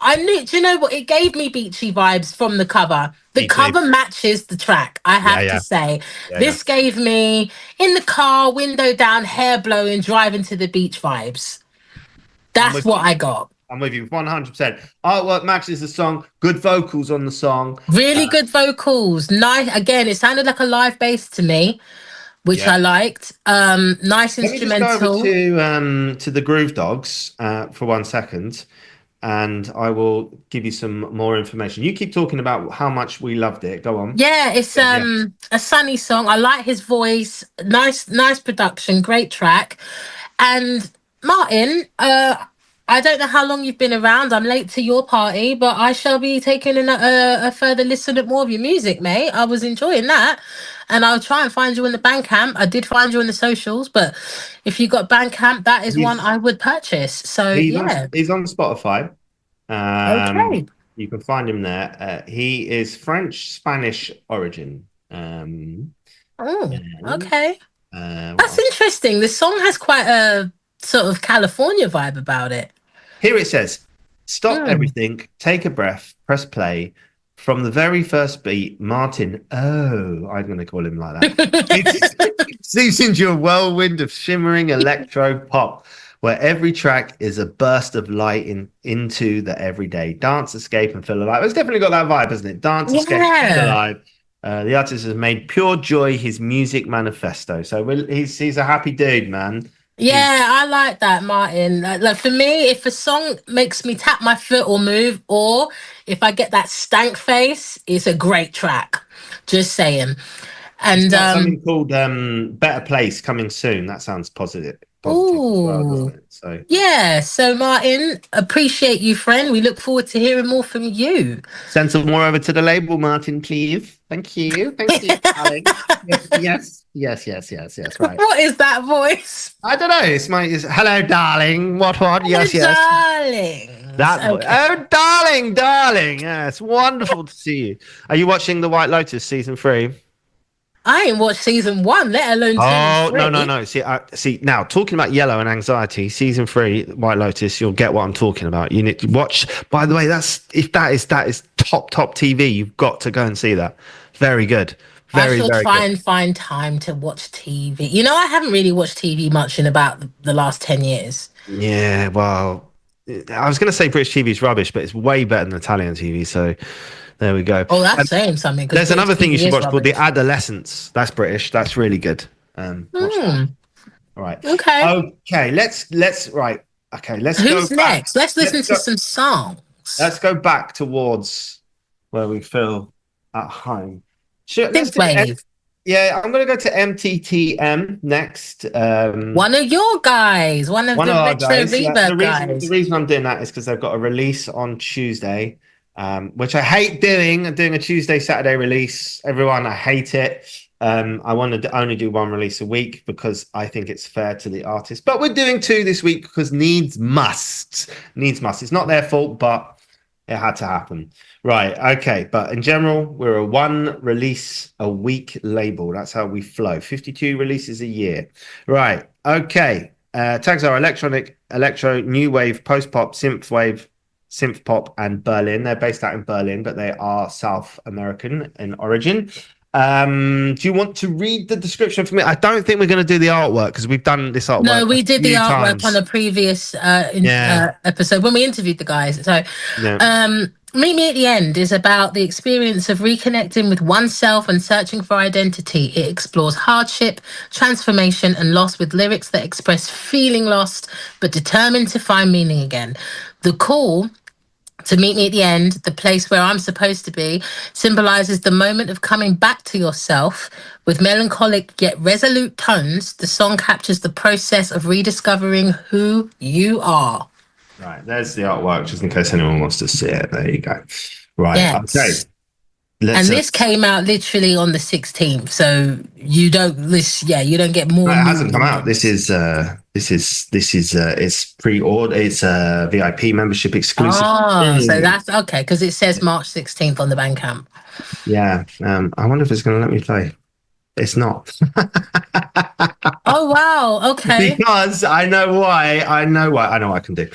I knew. Do you know what? It gave me beachy vibes from the cover. The cover matches the track. I have to say, this gave me in the car, window down, hair blowing, driving to the beach vibes. That's what I got. I'm with you 100%. Artwork matches the song. Good vocals on the song. Really good vocals. Nice. Again, it sounded like a live bass to me, which I liked. Nice instrumental. Let me just go over to the Groove Dogs for 1 second, and I will give you some more information. You keep talking about how much we loved it. Go on. Yeah, it's a sunny song. I like his voice. Nice production. Great track. And Martin, I don't know how long you've been around. I'm late to your party, but I shall be taking a further listen at more of your music, mate. I was enjoying that. And I'll try and find you in the Bandcamp. I did find you on the socials, but if you got Bandcamp, that is one I would purchase. So he's on Spotify. Okay. You can find him there. He is French-Spanish origin. Okay. That's interesting. The song has quite a sort of California vibe about it. Here it says, stop everything, take a breath, press play. From the very first beat, Martin, I'm going to call him like that, seeps into a whirlwind of shimmering electro pop, where every track is a burst of light into the everyday. Dance, escape, and feel alive. It's definitely got that vibe, hasn't it? Dance, escape, feel alive. The artist has made pure joy his music manifesto. So he's a happy dude, man. Yeah, I like that, Martin. Like for me, if a song makes me tap my foot or move, or if I get that stank face, it's a great track. Just saying. And something called Better Place coming soon. That sounds positive. positive as well, Ooh. doesn't it? So Yeah. So Martin, appreciate you, friend. We look forward to hearing more from you. send some more over to the label, Martin, please. Thank you. Thank you, darling. Yes. Right. What is that voice? I don't know. It's hello, darling. What? Yes. Darling. That voice. Okay. Oh, darling. Yeah, it's wonderful to see you. Are you watching The White Lotus season 3? I ain't watched season 1, let alone season 3. No. See, now talking about yellow and anxiety, season 3, White Lotus, you'll get what I'm talking about. You need to watch. By the way, if that is top TV. You've got to go and see that. Very good. I shall Very try good. and find time to watch TV. You know, I haven't really watched TV much in about the last 10 years. Yeah, well, I was going to say British TV is rubbish, but it's way better than Italian TV. So there we go. Oh, that's saying something. 'cause There's British another thing you TV should is watch called The rubbish. Adolescents. That's British. That's really good. Watch that. All right. Okay. Let's right. Okay, let's Who's go back. next? Let's listen to some songs. Let's go back towards where we feel at home. Sure, let's do Synthwave. yeah, I'm going to go to MTTM next. One of your guys. One of the our Retro guys. Yeah, Reverb the guys. reason I'm doing that is because they've got a release on Tuesday, which I hate doing. I'm doing a Tuesday, Saturday release. Everyone, I hate it. I want to only do one release a week because I think it's fair to the artist. But we're doing 2 this week because needs must. It's not their fault, but it had to happen. Right. Okay. But in general, we're a 1 release a week label. That's how we flow. 52 releases a year. Right. Okay. Tags are electronic, electro, new wave, post pop, synthwave, synth pop, and Berlin. They're based out in Berlin, but they are South American in origin. Do you want to read the description for me? I don't think we're going to do the artwork because we've done this artwork. No, we did the artwork times. on a previous episode when we interviewed the guys. So, Meet Me at the End is about the experience of reconnecting with oneself and searching for identity. It explores hardship, transformation, and loss with lyrics that express feeling lost but determined to find meaning again. The call to meet me at the end, the place where I'm supposed to be, symbolizes the moment of coming back to yourself. With melancholic yet resolute tones, the song captures the process of rediscovering who you are. Right, there's the artwork, just in case anyone wants to see it. There you go. Right, Yes. okay. This came out literally on the 16th, so you don't get more. No, it hasn't come out. This is it's pre-order. It's a VIP membership exclusive. Oh, so that's okay because it says March 16th on the Bandcamp. Yeah. I wonder if it's going to let me play. It's not. Oh wow. Okay. Because I know why. I know what I can do.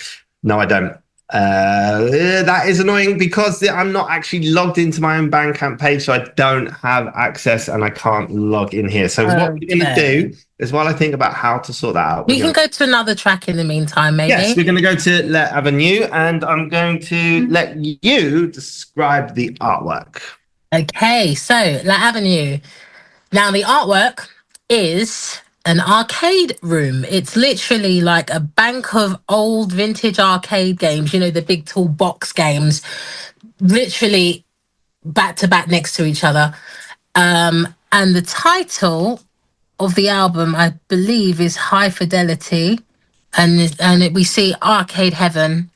No, I don't. That is annoying because I'm not actually logged into my own Bandcamp page, so I don't have access and I can't log in here. So what we're going to do is, while I think about how to sort that out, we can go to another track in the meantime, maybe. Yes, we're going to go to Let Avenue, and I'm going to let you describe the artwork. Okay, so La Avenue. Now the artwork is an arcade room. It's literally like a bank of old vintage arcade games, you know, the big tall box games, literally back to back next to each other. And the title of the album, I believe, is High Fidelity. And we see Arcade Heaven.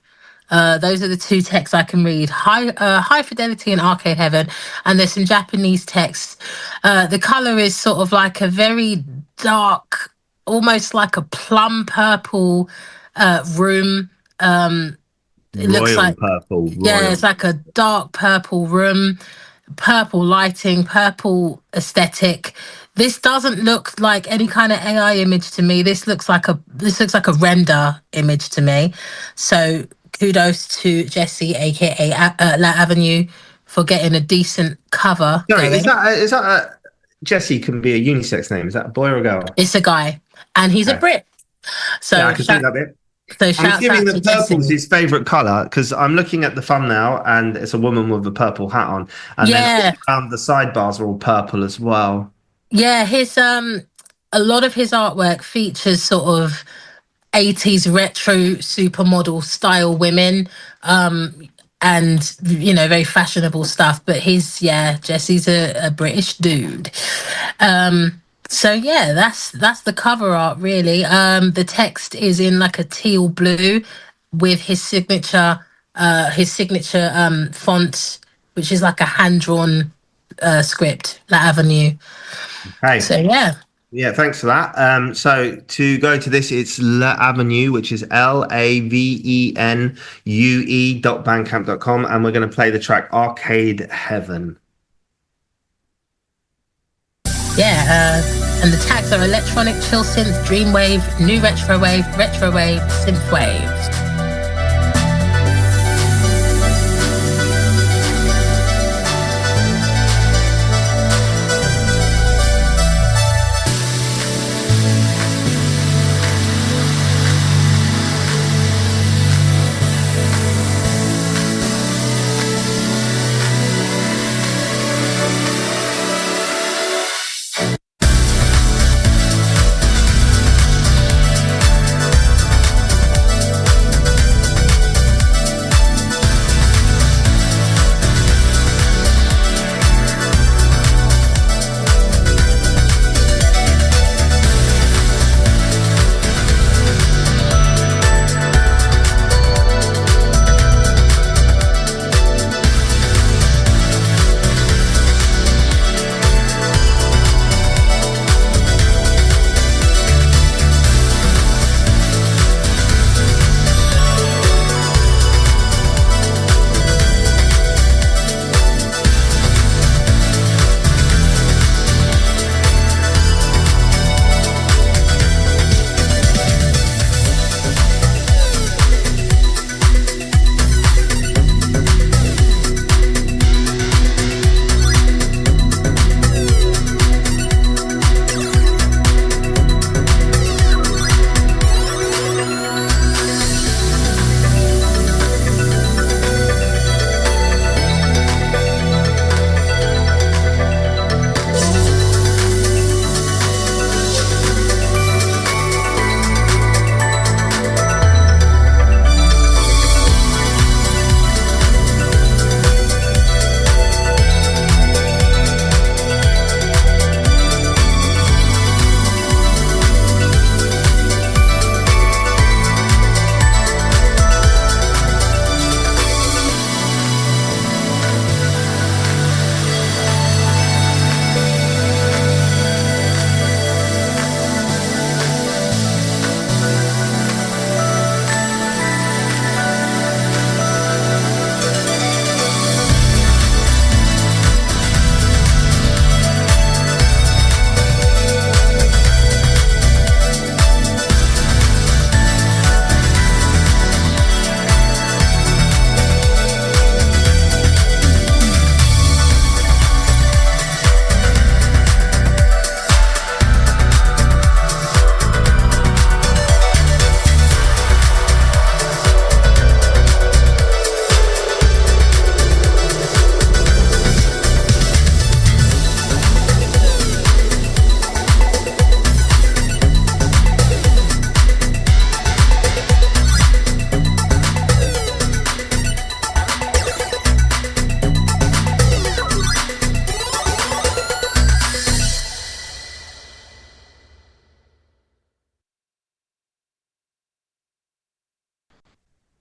Those are the 2 texts I can read. High Fidelity and Arcade Heaven. And there's some Japanese texts. The color is sort of like a very dark, almost like a plum purple room. It looks like purple. Yeah, it's like a dark purple room, purple lighting, purple aesthetic. This doesn't look like any kind of AI image to me. This looks like a render image to me. So kudos to Jesse, aka La Avenue, for getting a decent cover. Sorry, is that a Jesse can be a unisex name? Is that a boy or a girl? It's a guy, and he's a Brit. So yeah, I can see that bit. So I'm assuming that purple's his favourite colour because I'm looking at the thumbnail and it's a woman with a purple hat on, and then the sidebars are all purple as well. Yeah, his a lot of his artwork features sort of 80s retro supermodel style women, and you know, very fashionable stuff. But Jesse's a British dude. So yeah, that's the cover art really. The text is in like a teal blue with his signature font, which is like a hand drawn script, La Avenue. Hey. So yeah. Yeah, thanks for that. So to go to this, it's La Avenue, which is LAVENUE.bandcamp.com, and we're going to play the track Arcade Heaven. Yeah, and the tags are electronic, chill synth, dreamwave, new retrowave, synthwave.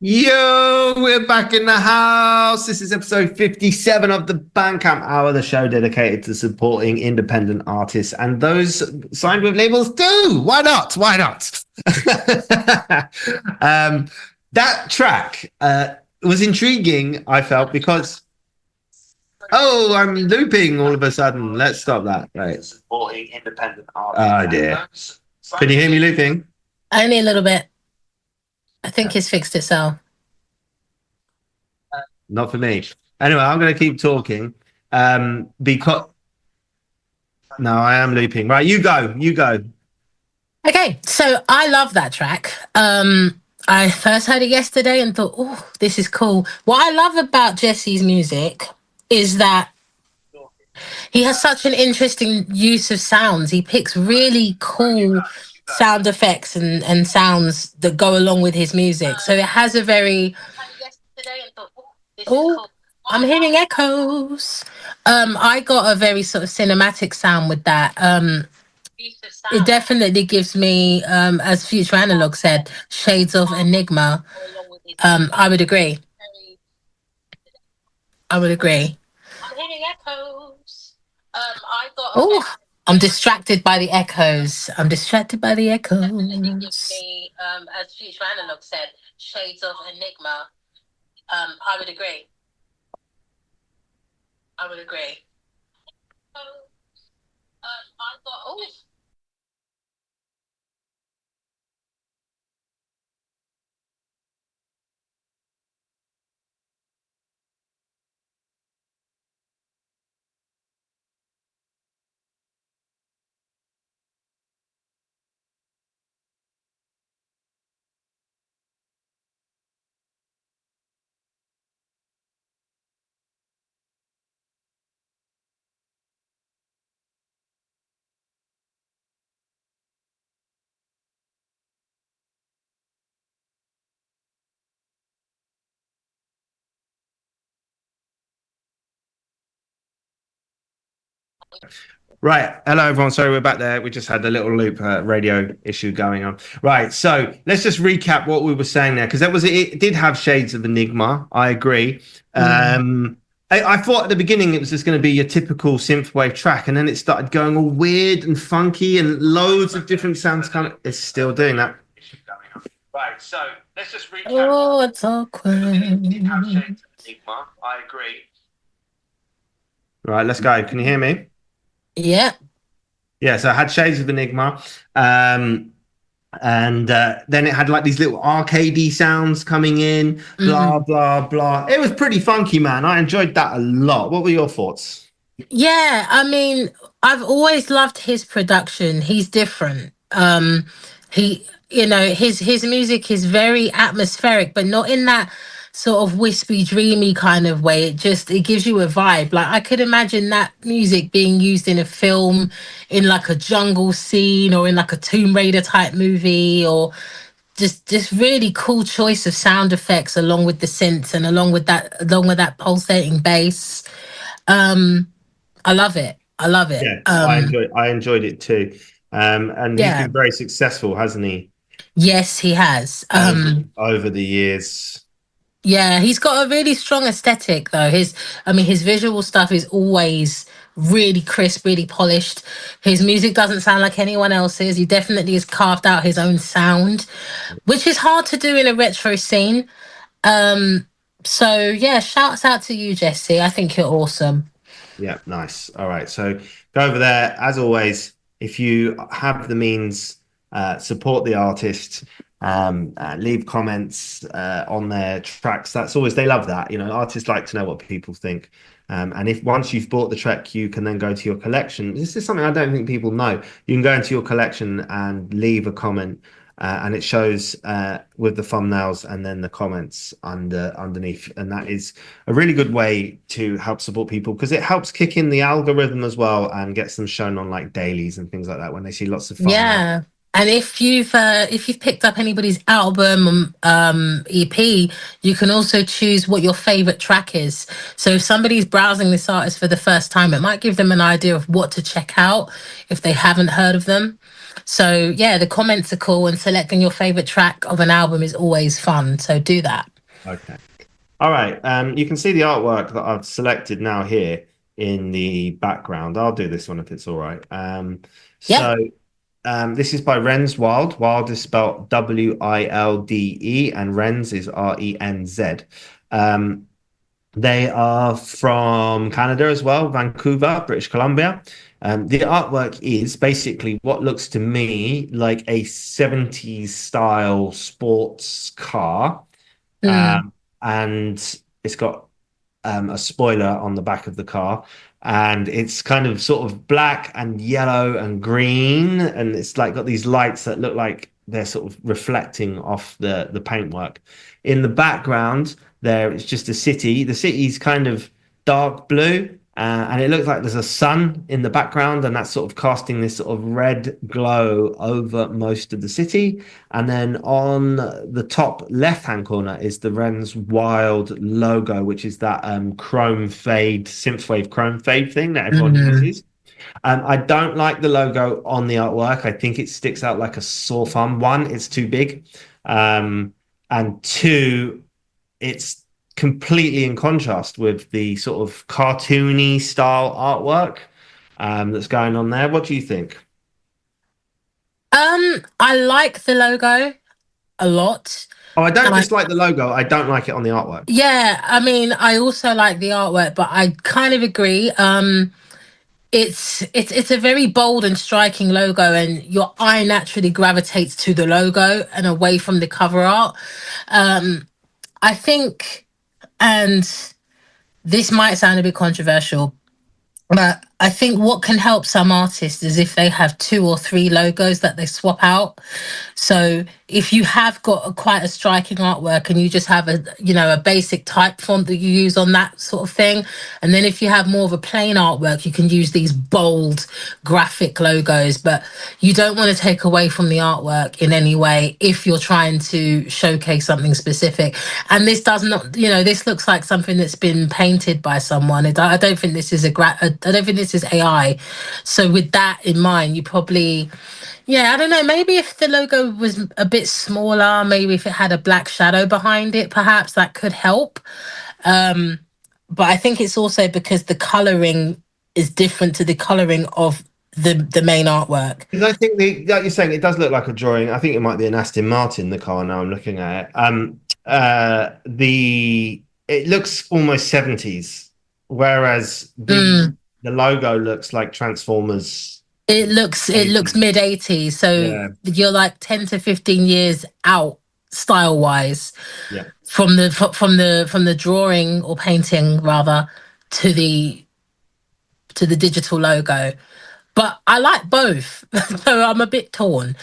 Yo, we're back in the house. This is episode 57 of the Bandcamp Hour, the show dedicated to supporting independent artists and those signed with labels too. Why not? Why not? That track was intriguing, I felt, because oh, I'm looping all of a sudden. Let's stop that. Right. Supporting independent artists. Oh dear. Can you hear me looping? Only a little bit. I think it's fixed itself. Not for me. Anyway, I'm going to keep talking because no, I am looping. Right, you go. Okay, so I love that track. I first heard it yesterday and thought, oh, this is cool. What I love about Jesse's music is that he has such an interesting use of sounds. He picks really cool sound effects and sounds that go along with his music. So it has a very I'm hearing echoes. I got a very sort of cinematic sound with that. It definitely gives me, as Future Analog said, shades of Enigma. I would agree. I would agree. Oh, I'm distracted by the echoes. I'm distracted by the echoes. As Future Analog said, shades of Enigma. I would agree. I would agree. Oh. Right. Hello, everyone. Sorry, we're back there. We just had a little loop radio issue going on. Right. So let's just recap what we were saying there, because it did have shades of Enigma. I agree. I thought at the beginning it was just going to be your typical synthwave track, and then it started going all weird and funky and loads of different sounds. It's still doing that. Right. So let's just recap. Oh, it's awkward. It did have shades of Enigma. I agree. Right. Let's go. Can you hear me? Yeah. Yeah, so I had Shades of Enigma. And then it had like these little arcadey sounds coming in, blah, blah, blah. It was pretty funky, man. I enjoyed that a lot. What were your thoughts? Yeah, I mean, I've always loved his production. He's different. His music is very atmospheric, but not in that sort of wispy, dreamy kind of way. It gives you a vibe. Like I could imagine that music being used in a film, in like a jungle scene, or in like a Tomb Raider type movie, or just really cool choice of sound effects along with the synths and along with that pulsating bass. I love it. I love it. Yeah, I enjoyed it too. And he's been very successful, hasn't he? Yes, he has. Over the years. Yeah, he's got a really strong aesthetic though. His visual stuff is always really crisp, really polished. His music doesn't sound like anyone else's. He definitely has carved out his own sound, which is hard to do in a retro scene. So yeah, shouts out to you, Jesse. I think you're awesome. Yeah, nice. All right, so go over there. As always, if you have the means, support the artist. Leave comments on their tracks. They love that. Artists like to know what people think. And if once you've bought the track, you can then go to your collection. This is something I don't think people know. You can go into your collection and leave a comment, and it shows with the thumbnails and then the comments underneath. And that is a really good way to help support people, because it helps kick in the algorithm as well and gets them shown on like dailies and things like that when they see lots of thumbnails. Yeah. And if you've picked up anybody's album EP, you can also choose what your favorite track is. So if somebody's browsing this artist for the first time, it might give them an idea of what to check out if they haven't heard of them. So yeah, the comments are cool, and selecting your favorite track of an album is always fun. So do that. Okay. All right. You can see the artwork that I've selected now here in the background. I'll do this one if it's all right. This is by Renz Wild. Wild is spelled Wilde, and Renz is Renz. They are from Canada as well, Vancouver, British Columbia. The artwork is basically what looks to me like a 70s style sports car. And it's got a spoiler on the back of the car, and it's kind of sort of black and yellow and green, and it's like got these lights that look like they're sort of reflecting off the paintwork. In the background there, it's just a city. The city's kind of dark blue, and it looks like there's a sun in the background, and that's sort of casting this sort of red glow over most of the city. And then on the top left-hand corner is the Renz Wild logo, which is that chrome fade, synthwave chrome fade thing that everyone uses. I don't like the logo on the artwork. I think it sticks out like a sore thumb. One, it's too big. And two, it's completely in contrast with the sort of cartoony style artwork that's going on there. What do you think? I like the logo a lot. Oh, I don't I, dislike the logo. I don't like it on the artwork. yeah, I mean, I also like the artwork, but I kind of agree. It's a very bold and striking logo, and your eye naturally gravitates to the logo and away from the cover art. I think, and this might sound a bit controversial, but I think what can help some artists is if they have two or three logos that they swap out. So if you have got quite a striking artwork and you just have a basic type font that you use on that sort of thing, and then if you have more of a plain artwork, you can use these bold graphic logos, but you don't want to take away from the artwork in any way if you're trying to showcase something specific. And this does not, this looks like something that's been painted by someone. I don't think this is I don't think this is AI. So with that in mind, you probably, yeah, I don't know. Maybe if the logo was a bit smaller, maybe if it had a black shadow behind it, perhaps that could help. But I think it's also because the coloring is different to the coloring of the main artwork. Because I think like you're saying, it does look like a drawing. I think it might be an Aston Martin, the car. Now I'm looking at it. It looks almost 70s, whereas the logo looks like Transformers. It looks mid 80s, so Yeah. you're like 10 to 15 years out style wise. Yeah. From the drawing or painting rather to the digital logo. But I like both. So I'm a bit torn.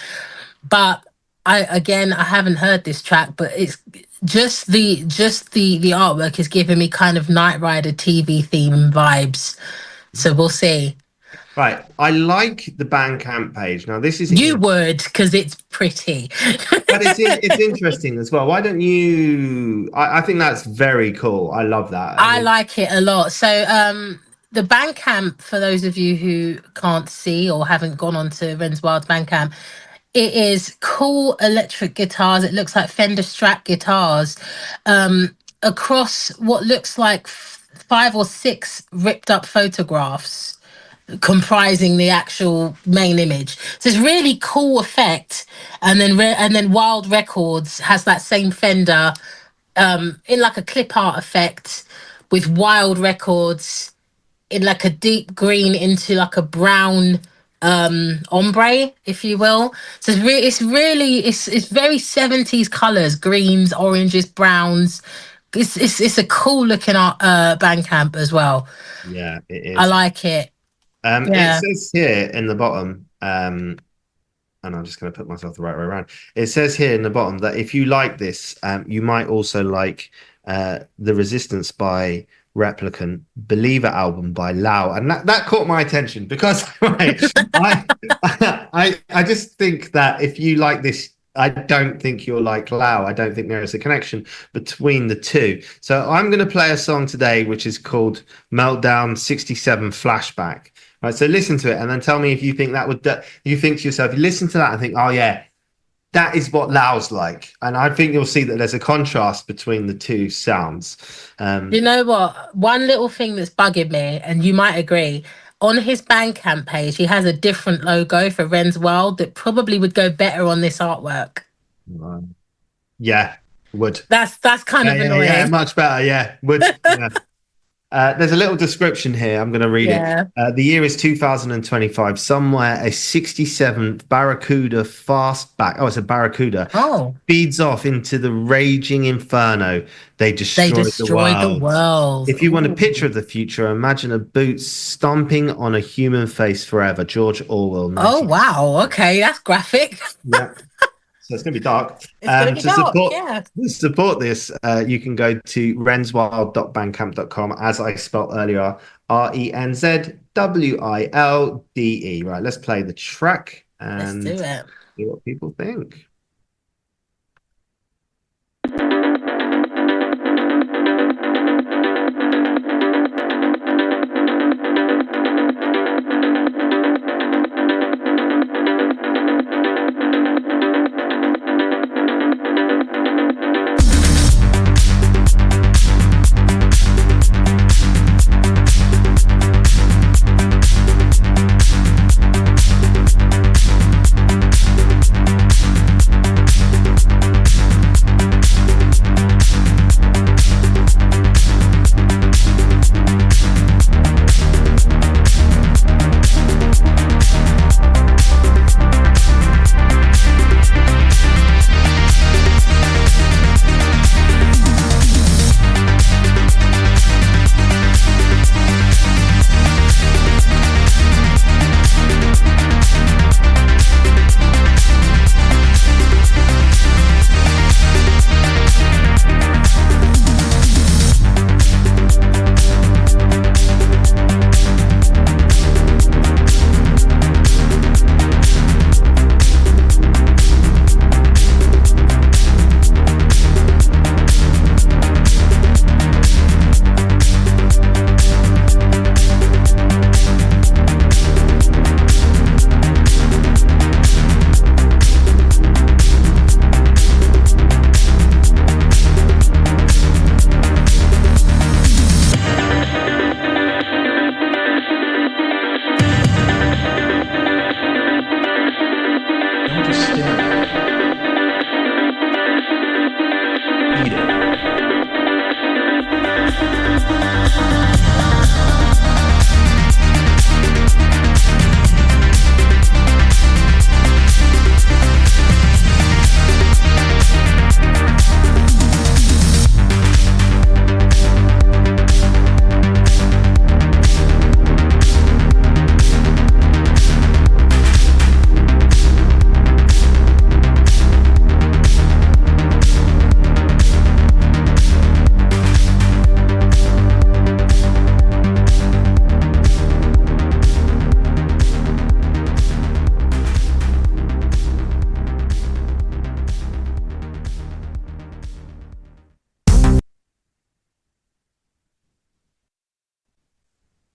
But I haven't heard this track, but it's just the artwork is giving me kind of Knight Rider TV theme vibes. So we'll see. Right. I like the Bandcamp page. Now this is You would, because it's pretty. but it's interesting as well. Why don't you? I think that's very cool. I love that. I like it a lot. So the Bandcamp, for those of you who can't see or haven't gone onto Ren's Wild Bandcamp, it is cool electric guitars. It looks like Fender Strat guitars across what looks like 5 or 6 ripped up photographs comprising the actual main image. So it's really cool effect. And then Wild Records has that same Fender in like a clip art effect with Wild Records in like a deep green into like a brown ombre, if you will. So it's very 70s colors, greens, oranges, browns. It's a cool looking Bandcamp as well. Yeah, it is. I like it. It says here in the bottom, and I'm just going to put myself the right way around. It says here in the bottom that if you like this, you might also like The Resistance by Replicant, Believer album by Lau, and that caught my attention because right, I just think that if you like this, I don't think you'll like Lau. I don't think there is a connection between the two. So I'm going to play a song today which is called Meltdown 67 Flashback. Right, so listen to it and then tell me if you think that would. You think to yourself, you listen to that and think, oh yeah, that is what Lau's like, and I think you'll see that there's a contrast between the two sounds. You know what? One little thing that's bugging me, and you might agree, on his Bandcamp page, he has a different logo for Ren's World that probably would go better on this artwork. Yeah, would. That's kind of annoying. Yeah, much better. Yeah, would. Yeah. There's a little description here. I'm going to read it. The year is 2025. Somewhere a 67th Barracuda fastback. Oh, it's a Barracuda. Oh. Feeds off into the raging inferno. They destroy the world. If you want a picture of the future, imagine a boot stomping on a human face forever. George Orwell. Oh, wow. Okay, that's graphic. Yeah. So it's going to be dark. To support this, you can go to renswild.bandcamp.com, as I spelled earlier, RENZWILDE. Right, let's play the track and let's do it. See what people think.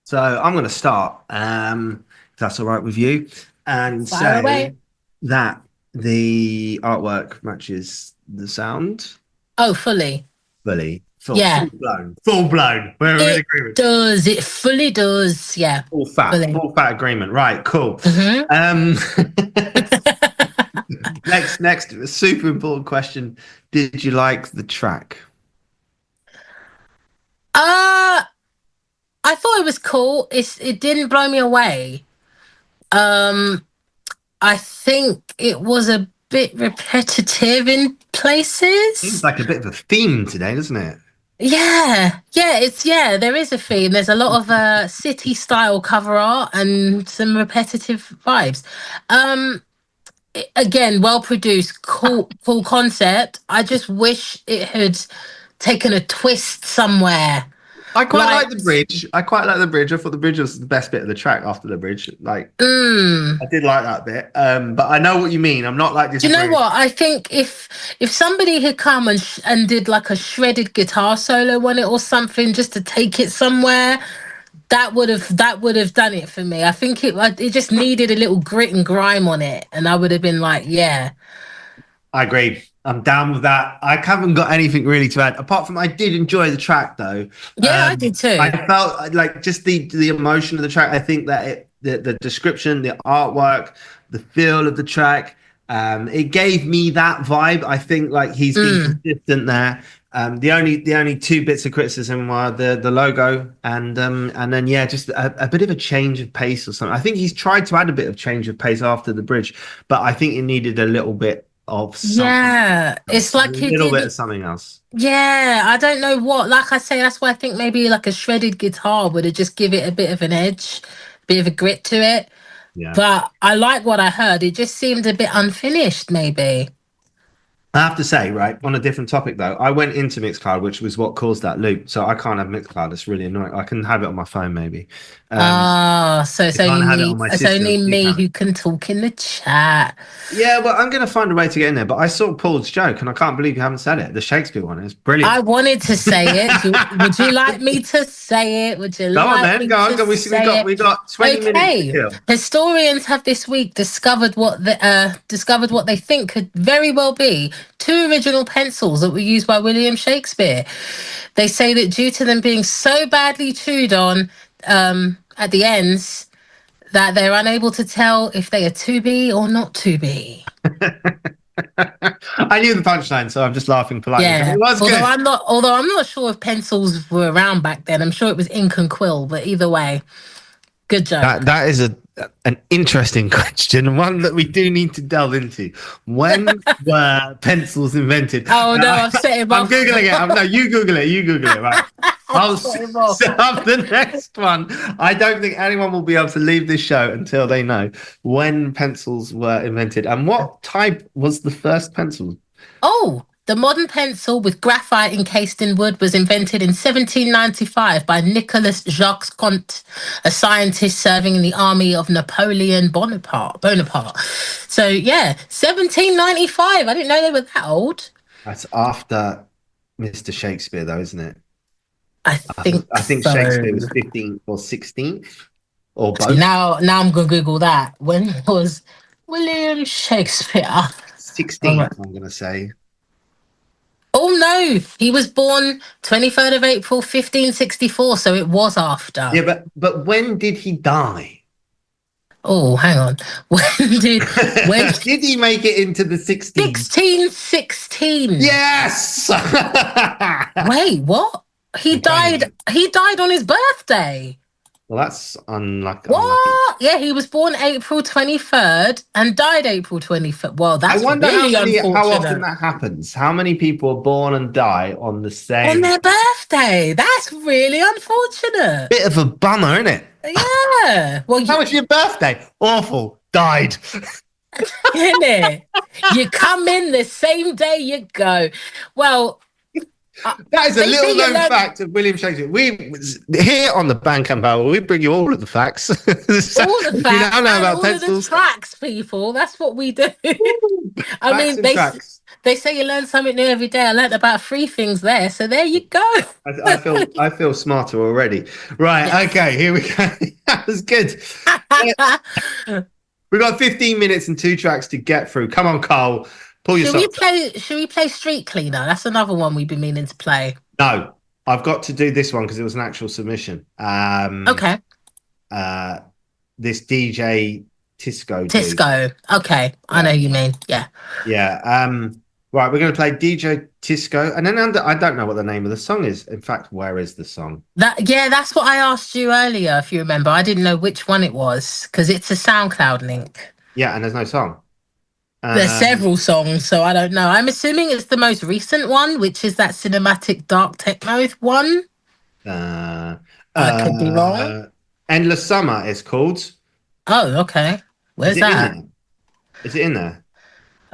So I'm going to start, if that's all right with you, and Fire say away. that the artwork matches the sound Oh, fully. fully, Yeah, full blown. We're in it agreement. does. It fully does. Yeah, fully. Full fat agreement. Right, cool. hmm Next, super important question. Did you like the track? uh, I thought it was cool. It didn't blow me away. Um, I think it was a bit repetitive in Seems places. like a bit of a theme today, doesn't it? Yeah, there is a theme. There's a lot of city style cover art and some repetitive vibes. Um, again, well produced, cool concept. I just wish it had taken a twist somewhere. I quite Like, like the bridge. I quite like the bridge. I thought the bridge was the best bit of the track after the bridge. Like, mm, I did like that bit. But I know what you mean. I'm not like do you know disagreeing. what? I think if somebody had come and did like a shredded guitar solo on it or something just to take it somewhere, that would have done it for me. I think it just needed a little grit and grime on it, and I would have been like, yeah, I agree. I'm down with that. I haven't got anything really to add apart from I did enjoy the track though. yeah, I did too. I felt like just the emotion of the track. I think that the description, the artwork, the feel of the track, it gave me that vibe. I think like he's been consistent there. The only two bits of criticism were the logo and then yeah, just a bit of a change of pace or something. I think he's tried to add a bit of change of pace after the bridge, but I think it needed a little bit of something. Yeah, it's A like he little bit of did. something else. Yeah, I don't know what. Like I say, that's why I think maybe like a shredded guitar would have just give it a bit of an edge, bit of a grit to it. Yeah. But I like what I heard. It just seemed a bit unfinished, maybe. I have to say, right, on a different topic though, I went into Mixcloud, which was what caused that loop. So I can't have Mixcloud. It's really annoying. I can have it on my phone, maybe. So it's can't only have it me. on my It's system. only You me can. who can talk in the chat. Yeah, well, I'm going to find a way to get in there. But I saw Paul's joke, and I can't believe you haven't said it. The Shakespeare one is brilliant. I wanted to say it. Would you like me to say it? Would you Go on, like then. me Go on. to We say it? we got 20 minutes to Okay. kill. Historians have this week discovered what they think could very well be two original pencils that were used by William Shakespeare. They say that due to them being so badly chewed on at the ends, that they're unable to tell if they are to be or not to be. I knew the punchline, so I'm just laughing politely. Yeah. It was Although good. I'm not sure if pencils were around back then. I'm sure it was ink and quill, but either way, good joke. That is an interesting question, one that we do need to delve into. When were pencils invented? Oh no, I've set him I'm off. googling it. No, you Google it. You Google it. Right. I'll set him off. set up the next one. I don't think anyone will be able to leave this show until they know when pencils were invented and what type was the first pencil. Oh, the modern pencil with graphite encased in wood was invented in 1795 by Nicolas Jacques Comte, a scientist serving in the army of Napoleon Bonaparte. So yeah, 1795. I didn't know they were that old. That's after Mr. Shakespeare, though, isn't it? I think so. Shakespeare was 15th or 16th or both. Now I'm gonna Google that. When was William Shakespeare? 16th, I'm going to say. Oh no, he was born 23rd of April 1564, so it was after. Yeah, but when did he die? Oh, hang on. When did Did he make it into the 60s? 1616? Yes. Wait, what? He died on his birthday. Well, that's unlucky. What? Yeah, he was born April 23rd and died April 23rd. Well, that's I wonder really unfortunate. how often that happens. How many people are born and die on the same? On their birthday. That's really unfortunate. Bit of a bummer, isn't it? Yeah. Well, How was your birthday? Awful. Died. isn't it? You come in the same day you go. Well, That is a they little say you known learn- fact of William Shakespeare. We here on the Bandcamp Hour, we bring you all of the facts. all the facts, you don't know and about all pencils. of the tracks, people. That's what we do. I Facts mean, and tracks. They say you learn something new every day. I learned about 3 things there, so there you go. I feel smarter already. Right. Yes. Okay. Here we go. That was good. We've got 15 minutes and 2 tracks to get through. Come on, Cole. Pull your Should we socks up. play? Should we play Street Cleaner? That's another one we've been meaning to play. No, I've got to do this one because it was an actual submission. Okay. This DJ Tisco. Tisco. Okay, I know who you mean. Yeah. Yeah. Right, we're going to play DJ Tisco, and then I don't know what the name of the song is. In fact, where is the song? That's what I asked you earlier. If you remember, I didn't know which one it was because it's a SoundCloud link. Yeah, and there's no song. There's several songs, so I don't know. I'm assuming it's the most recent one, which is that cinematic dark techno one. I could be wrong. Endless Summer is called. Oh, okay. Where's that? Is it in there?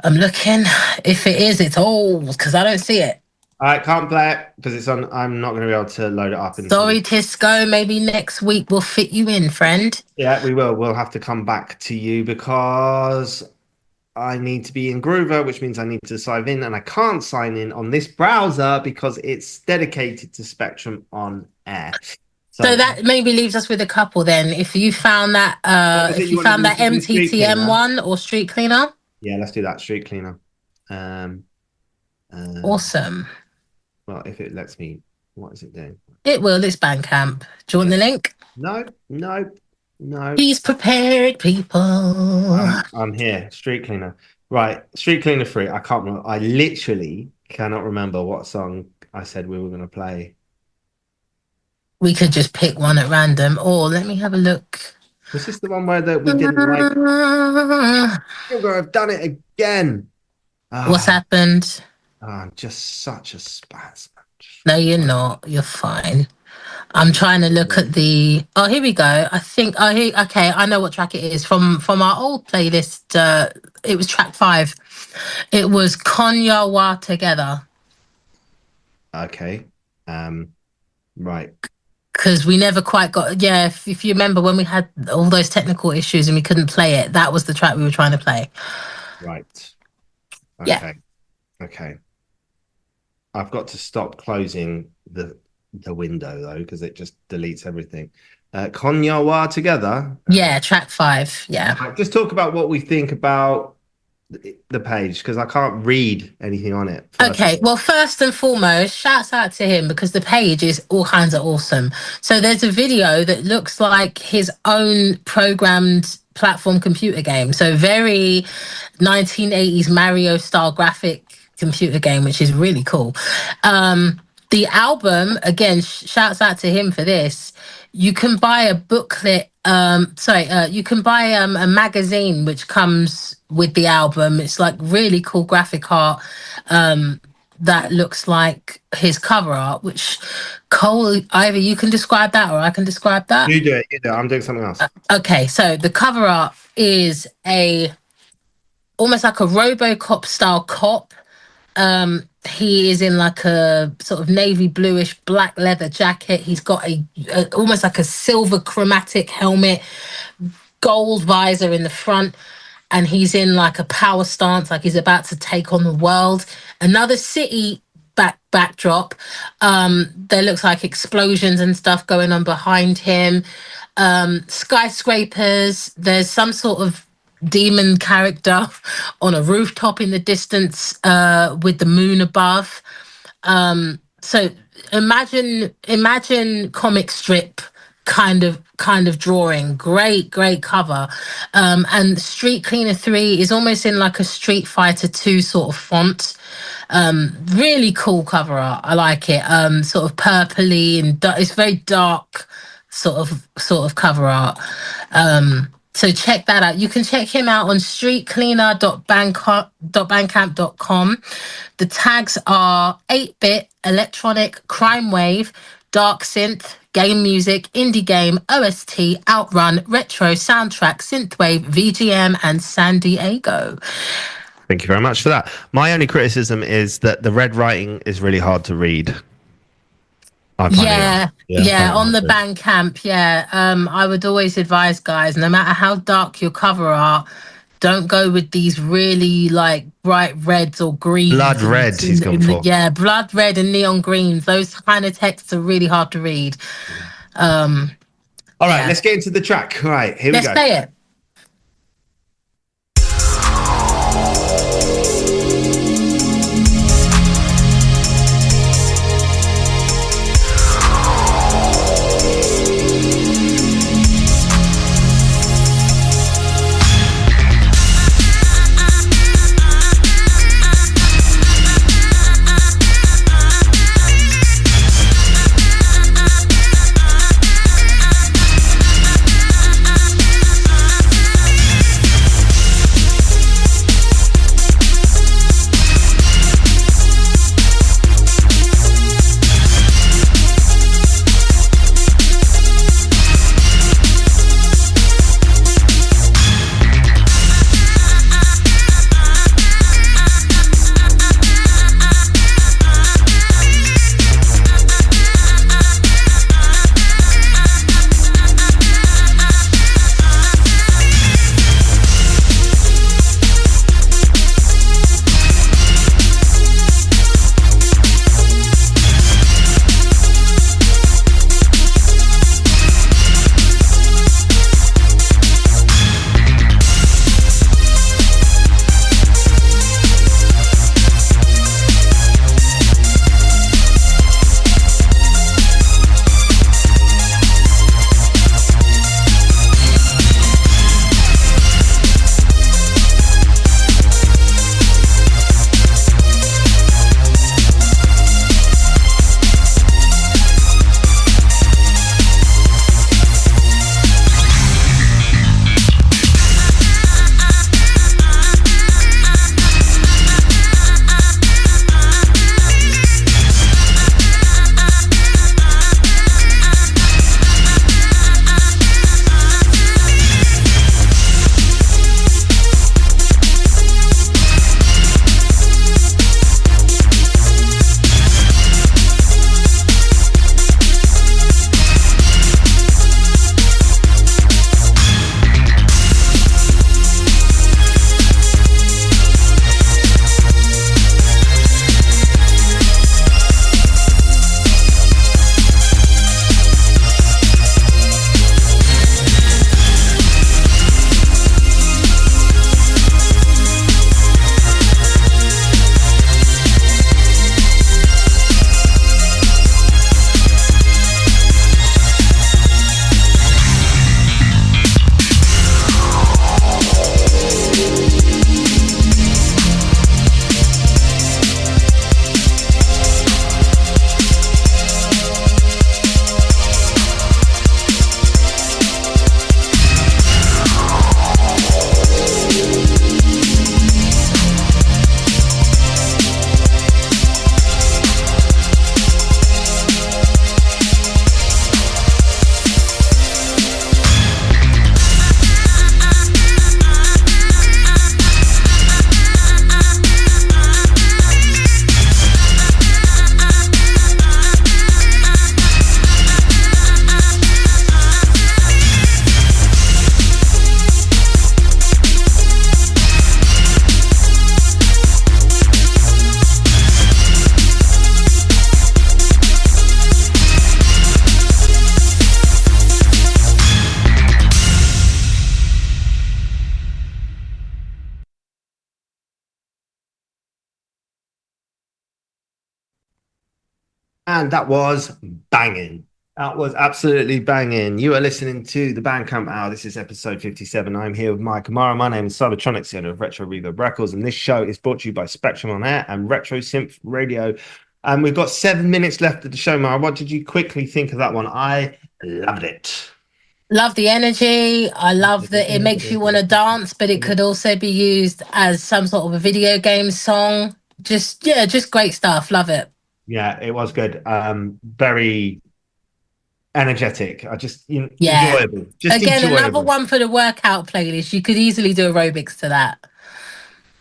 I'm looking. If it is, it's old because I don't see it. I can't play it because it's on. I'm not going to be able to load it up. Sorry, Tisco. Maybe next week we'll fit you in, friend. Yeah, we will. We'll have to come back to you because I need to be in Groover, which means I need to sign in, and I can't sign in on this browser because it's dedicated to Spectrum on Air. So that maybe leaves us with a couple then. If you found that, if you found that MTTM one or Street Cleaner. Yeah, let's do that. Street Cleaner. Awesome. Well, if it lets me, what is it doing? It will. It's Bandcamp. Do you want the link? No. He's prepared, people. I'm here. Street Cleaner. Right. Street Cleaner 3. I can't remember. I literally cannot remember what song I said we were going to play. We could just pick one at random, or let me have a look. Was this the one where we didn't like? I've done it again. What's happened? I'm just such a spaz. No, you're not. You're fine. I'm trying to look at the. Oh, here we go. I think. Oh, okay. I know what track it is from our old playlist. It was track 5. It was Konyawa Together. Okay. Right. Because we never quite got. Yeah, if you remember when we had all those technical issues and we couldn't play it, that was the track we were trying to play. Right. Okay. Yeah. Okay. I've got to stop closing the window though because it just deletes everything. Konyawa Together. Yeah, track 5. Yeah. Right, just talk about what we think about the page because I can't read anything on it. Okay, well, first and foremost, shouts out to him because the page is all kinds of awesome. So there's a video that looks like his own programmed platform computer game. So very 1980s Mario style graphic computer game, which is really cool. The album, again, shouts out to him for this. You can buy a booklet. You can buy a magazine which comes with the album. It's like really cool graphic art that looks like his cover art, which Cole, either you can describe that or I can describe that. You do it. I'm doing something else. Okay, so the cover art is almost like a RoboCop style cop. He is in like a sort of navy bluish black leather jacket. He's got a almost like a silver chromatic helmet, gold visor in the front, and he's in like a power stance, like he's about to take on the world. Another city backdrop. There looks like explosions and stuff going on behind him. Skyscrapers. There's some sort of demon character on a rooftop in the distance with the moon above. So imagine comic strip kind of drawing. Great cover. And Street Cleaner 3 is almost in like a Street Fighter 2 sort of font. Really cool cover art. I like it. Sort of purpley and it's very dark sort of cover art. So check that out. You can check him out on streetcleaner.bandcamp.com. The tags are 8-bit, electronic, crime wave, dark synth, game music, indie game, OST, outrun, retro, soundtrack, synthwave, VGM, and San Diego. Thank you very much for that. My only criticism is that the red writing is really hard to read. Yeah, on the Bandcamp, I would always advise guys, no matter how dark your cover art, Don't go with these really like bright reds or greens. Blood red he's gone for. Yeah, blood red and neon greens. Those kind of texts are really hard to read. All right, Yeah. let's get into the track. All right, here we Let's go. play it. And that was banging. That was absolutely banging. You are listening to the Bandcamp Hour. This is episode 57. I'm here with Mike Amara. My name is Cybertronics, the owner of Retro Reverb Records, and this show is brought to you by Spectrum on Air and Retro Synth Radio. And we've got 7 minutes left of the show, Mara. What did you quickly think of that one? I loved it. Love the energy. I love that it makes you want to dance, but it could also be used as some sort of a video game song. Just great stuff. Love it. Yeah, it was good. Very energetic. Enjoyable. Just again, enjoyable. Another one for the workout playlist. You could easily do aerobics to that.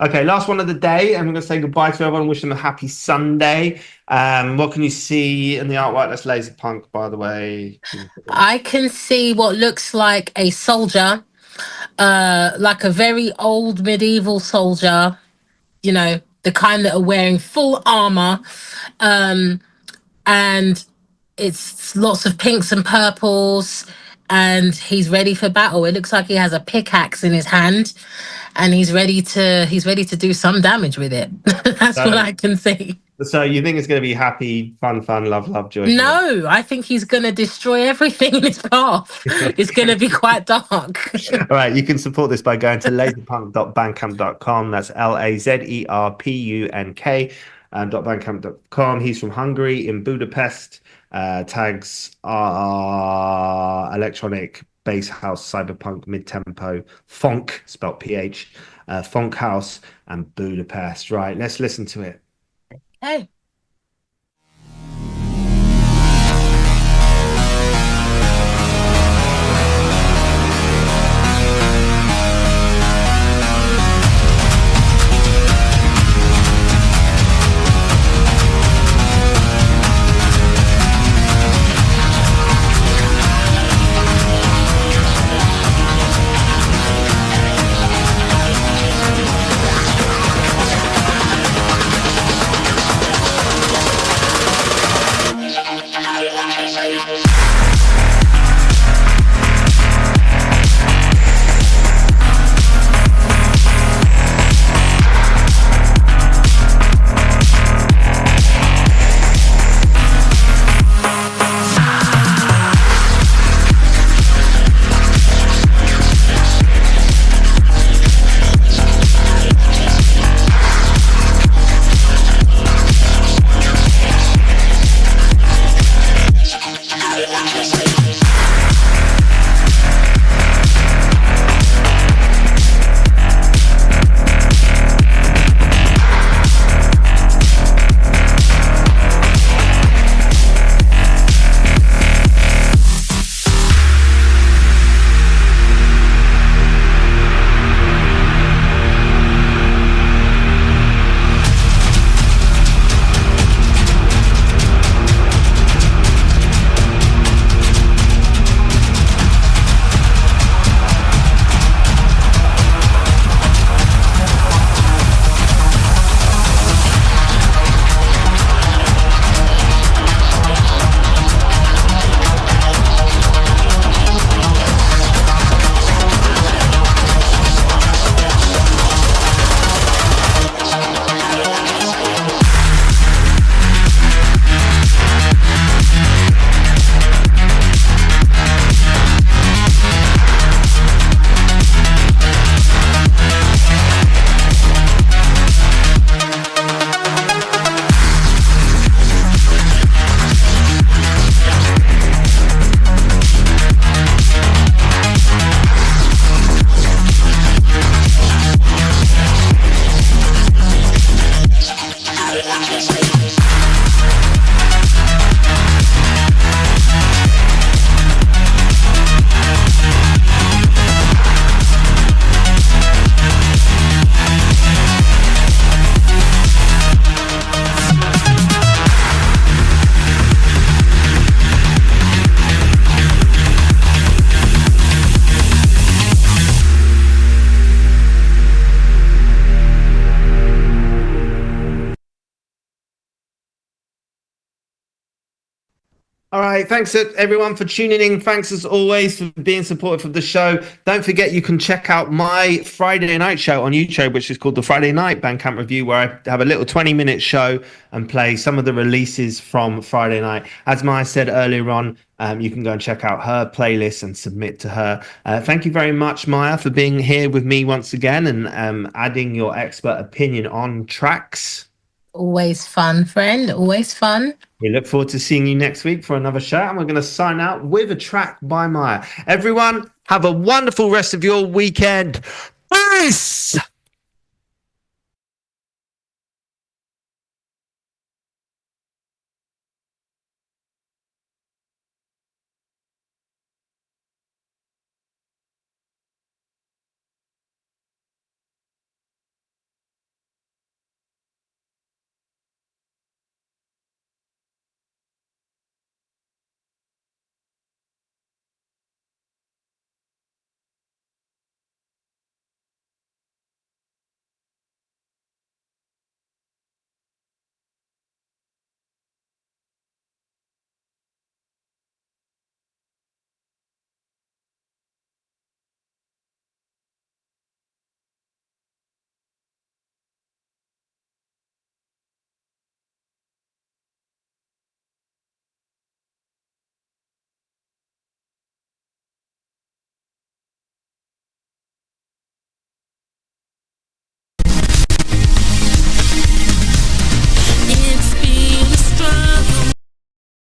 Okay, last one of the day, and we're going to say goodbye to everyone. Wish them a happy Sunday. What can you see in the artwork? That's Laser Punk, by the way. I can see what looks like a soldier like a very old medieval soldier, you know, the kind that are wearing full armor. And it's lots of pinks and purples, and he's ready for battle. It looks like he has a pickaxe in his hand, and he's ready to do some damage with it. That's what I can see. So you think it's going to be happy, fun, love, joy? Joy? No, I think he's going to destroy everything in his path. It's going to be quite dark. All right, you can support this by going to laserpunk.bandcamp.com. That's LAZERPUNK. .bandcamp.com. He's from Hungary in Budapest. Tags are electronic, bass house, cyberpunk, mid-tempo, funk, spelled PH, funk house, and Budapest. Right, let's listen to it. Hey. All right, thanks everyone for tuning in. Thanks as always for being supportive of the show. Don't forget you can check out my Friday night show on YouTube, which is called the Friday Night Bandcamp Review, where I have a little 20-minute show and play some of the releases from Friday night. As Maya said earlier on, you can go and check out her playlist and submit to her. Thank you very much, Maya, for being here with me once again and adding your expert opinion on tracks. Always fun, friend. Always fun. We look forward to seeing you next week for another show, and we're going to sign out with a track by Maya. Everyone, have a wonderful rest of your weekend. Peace!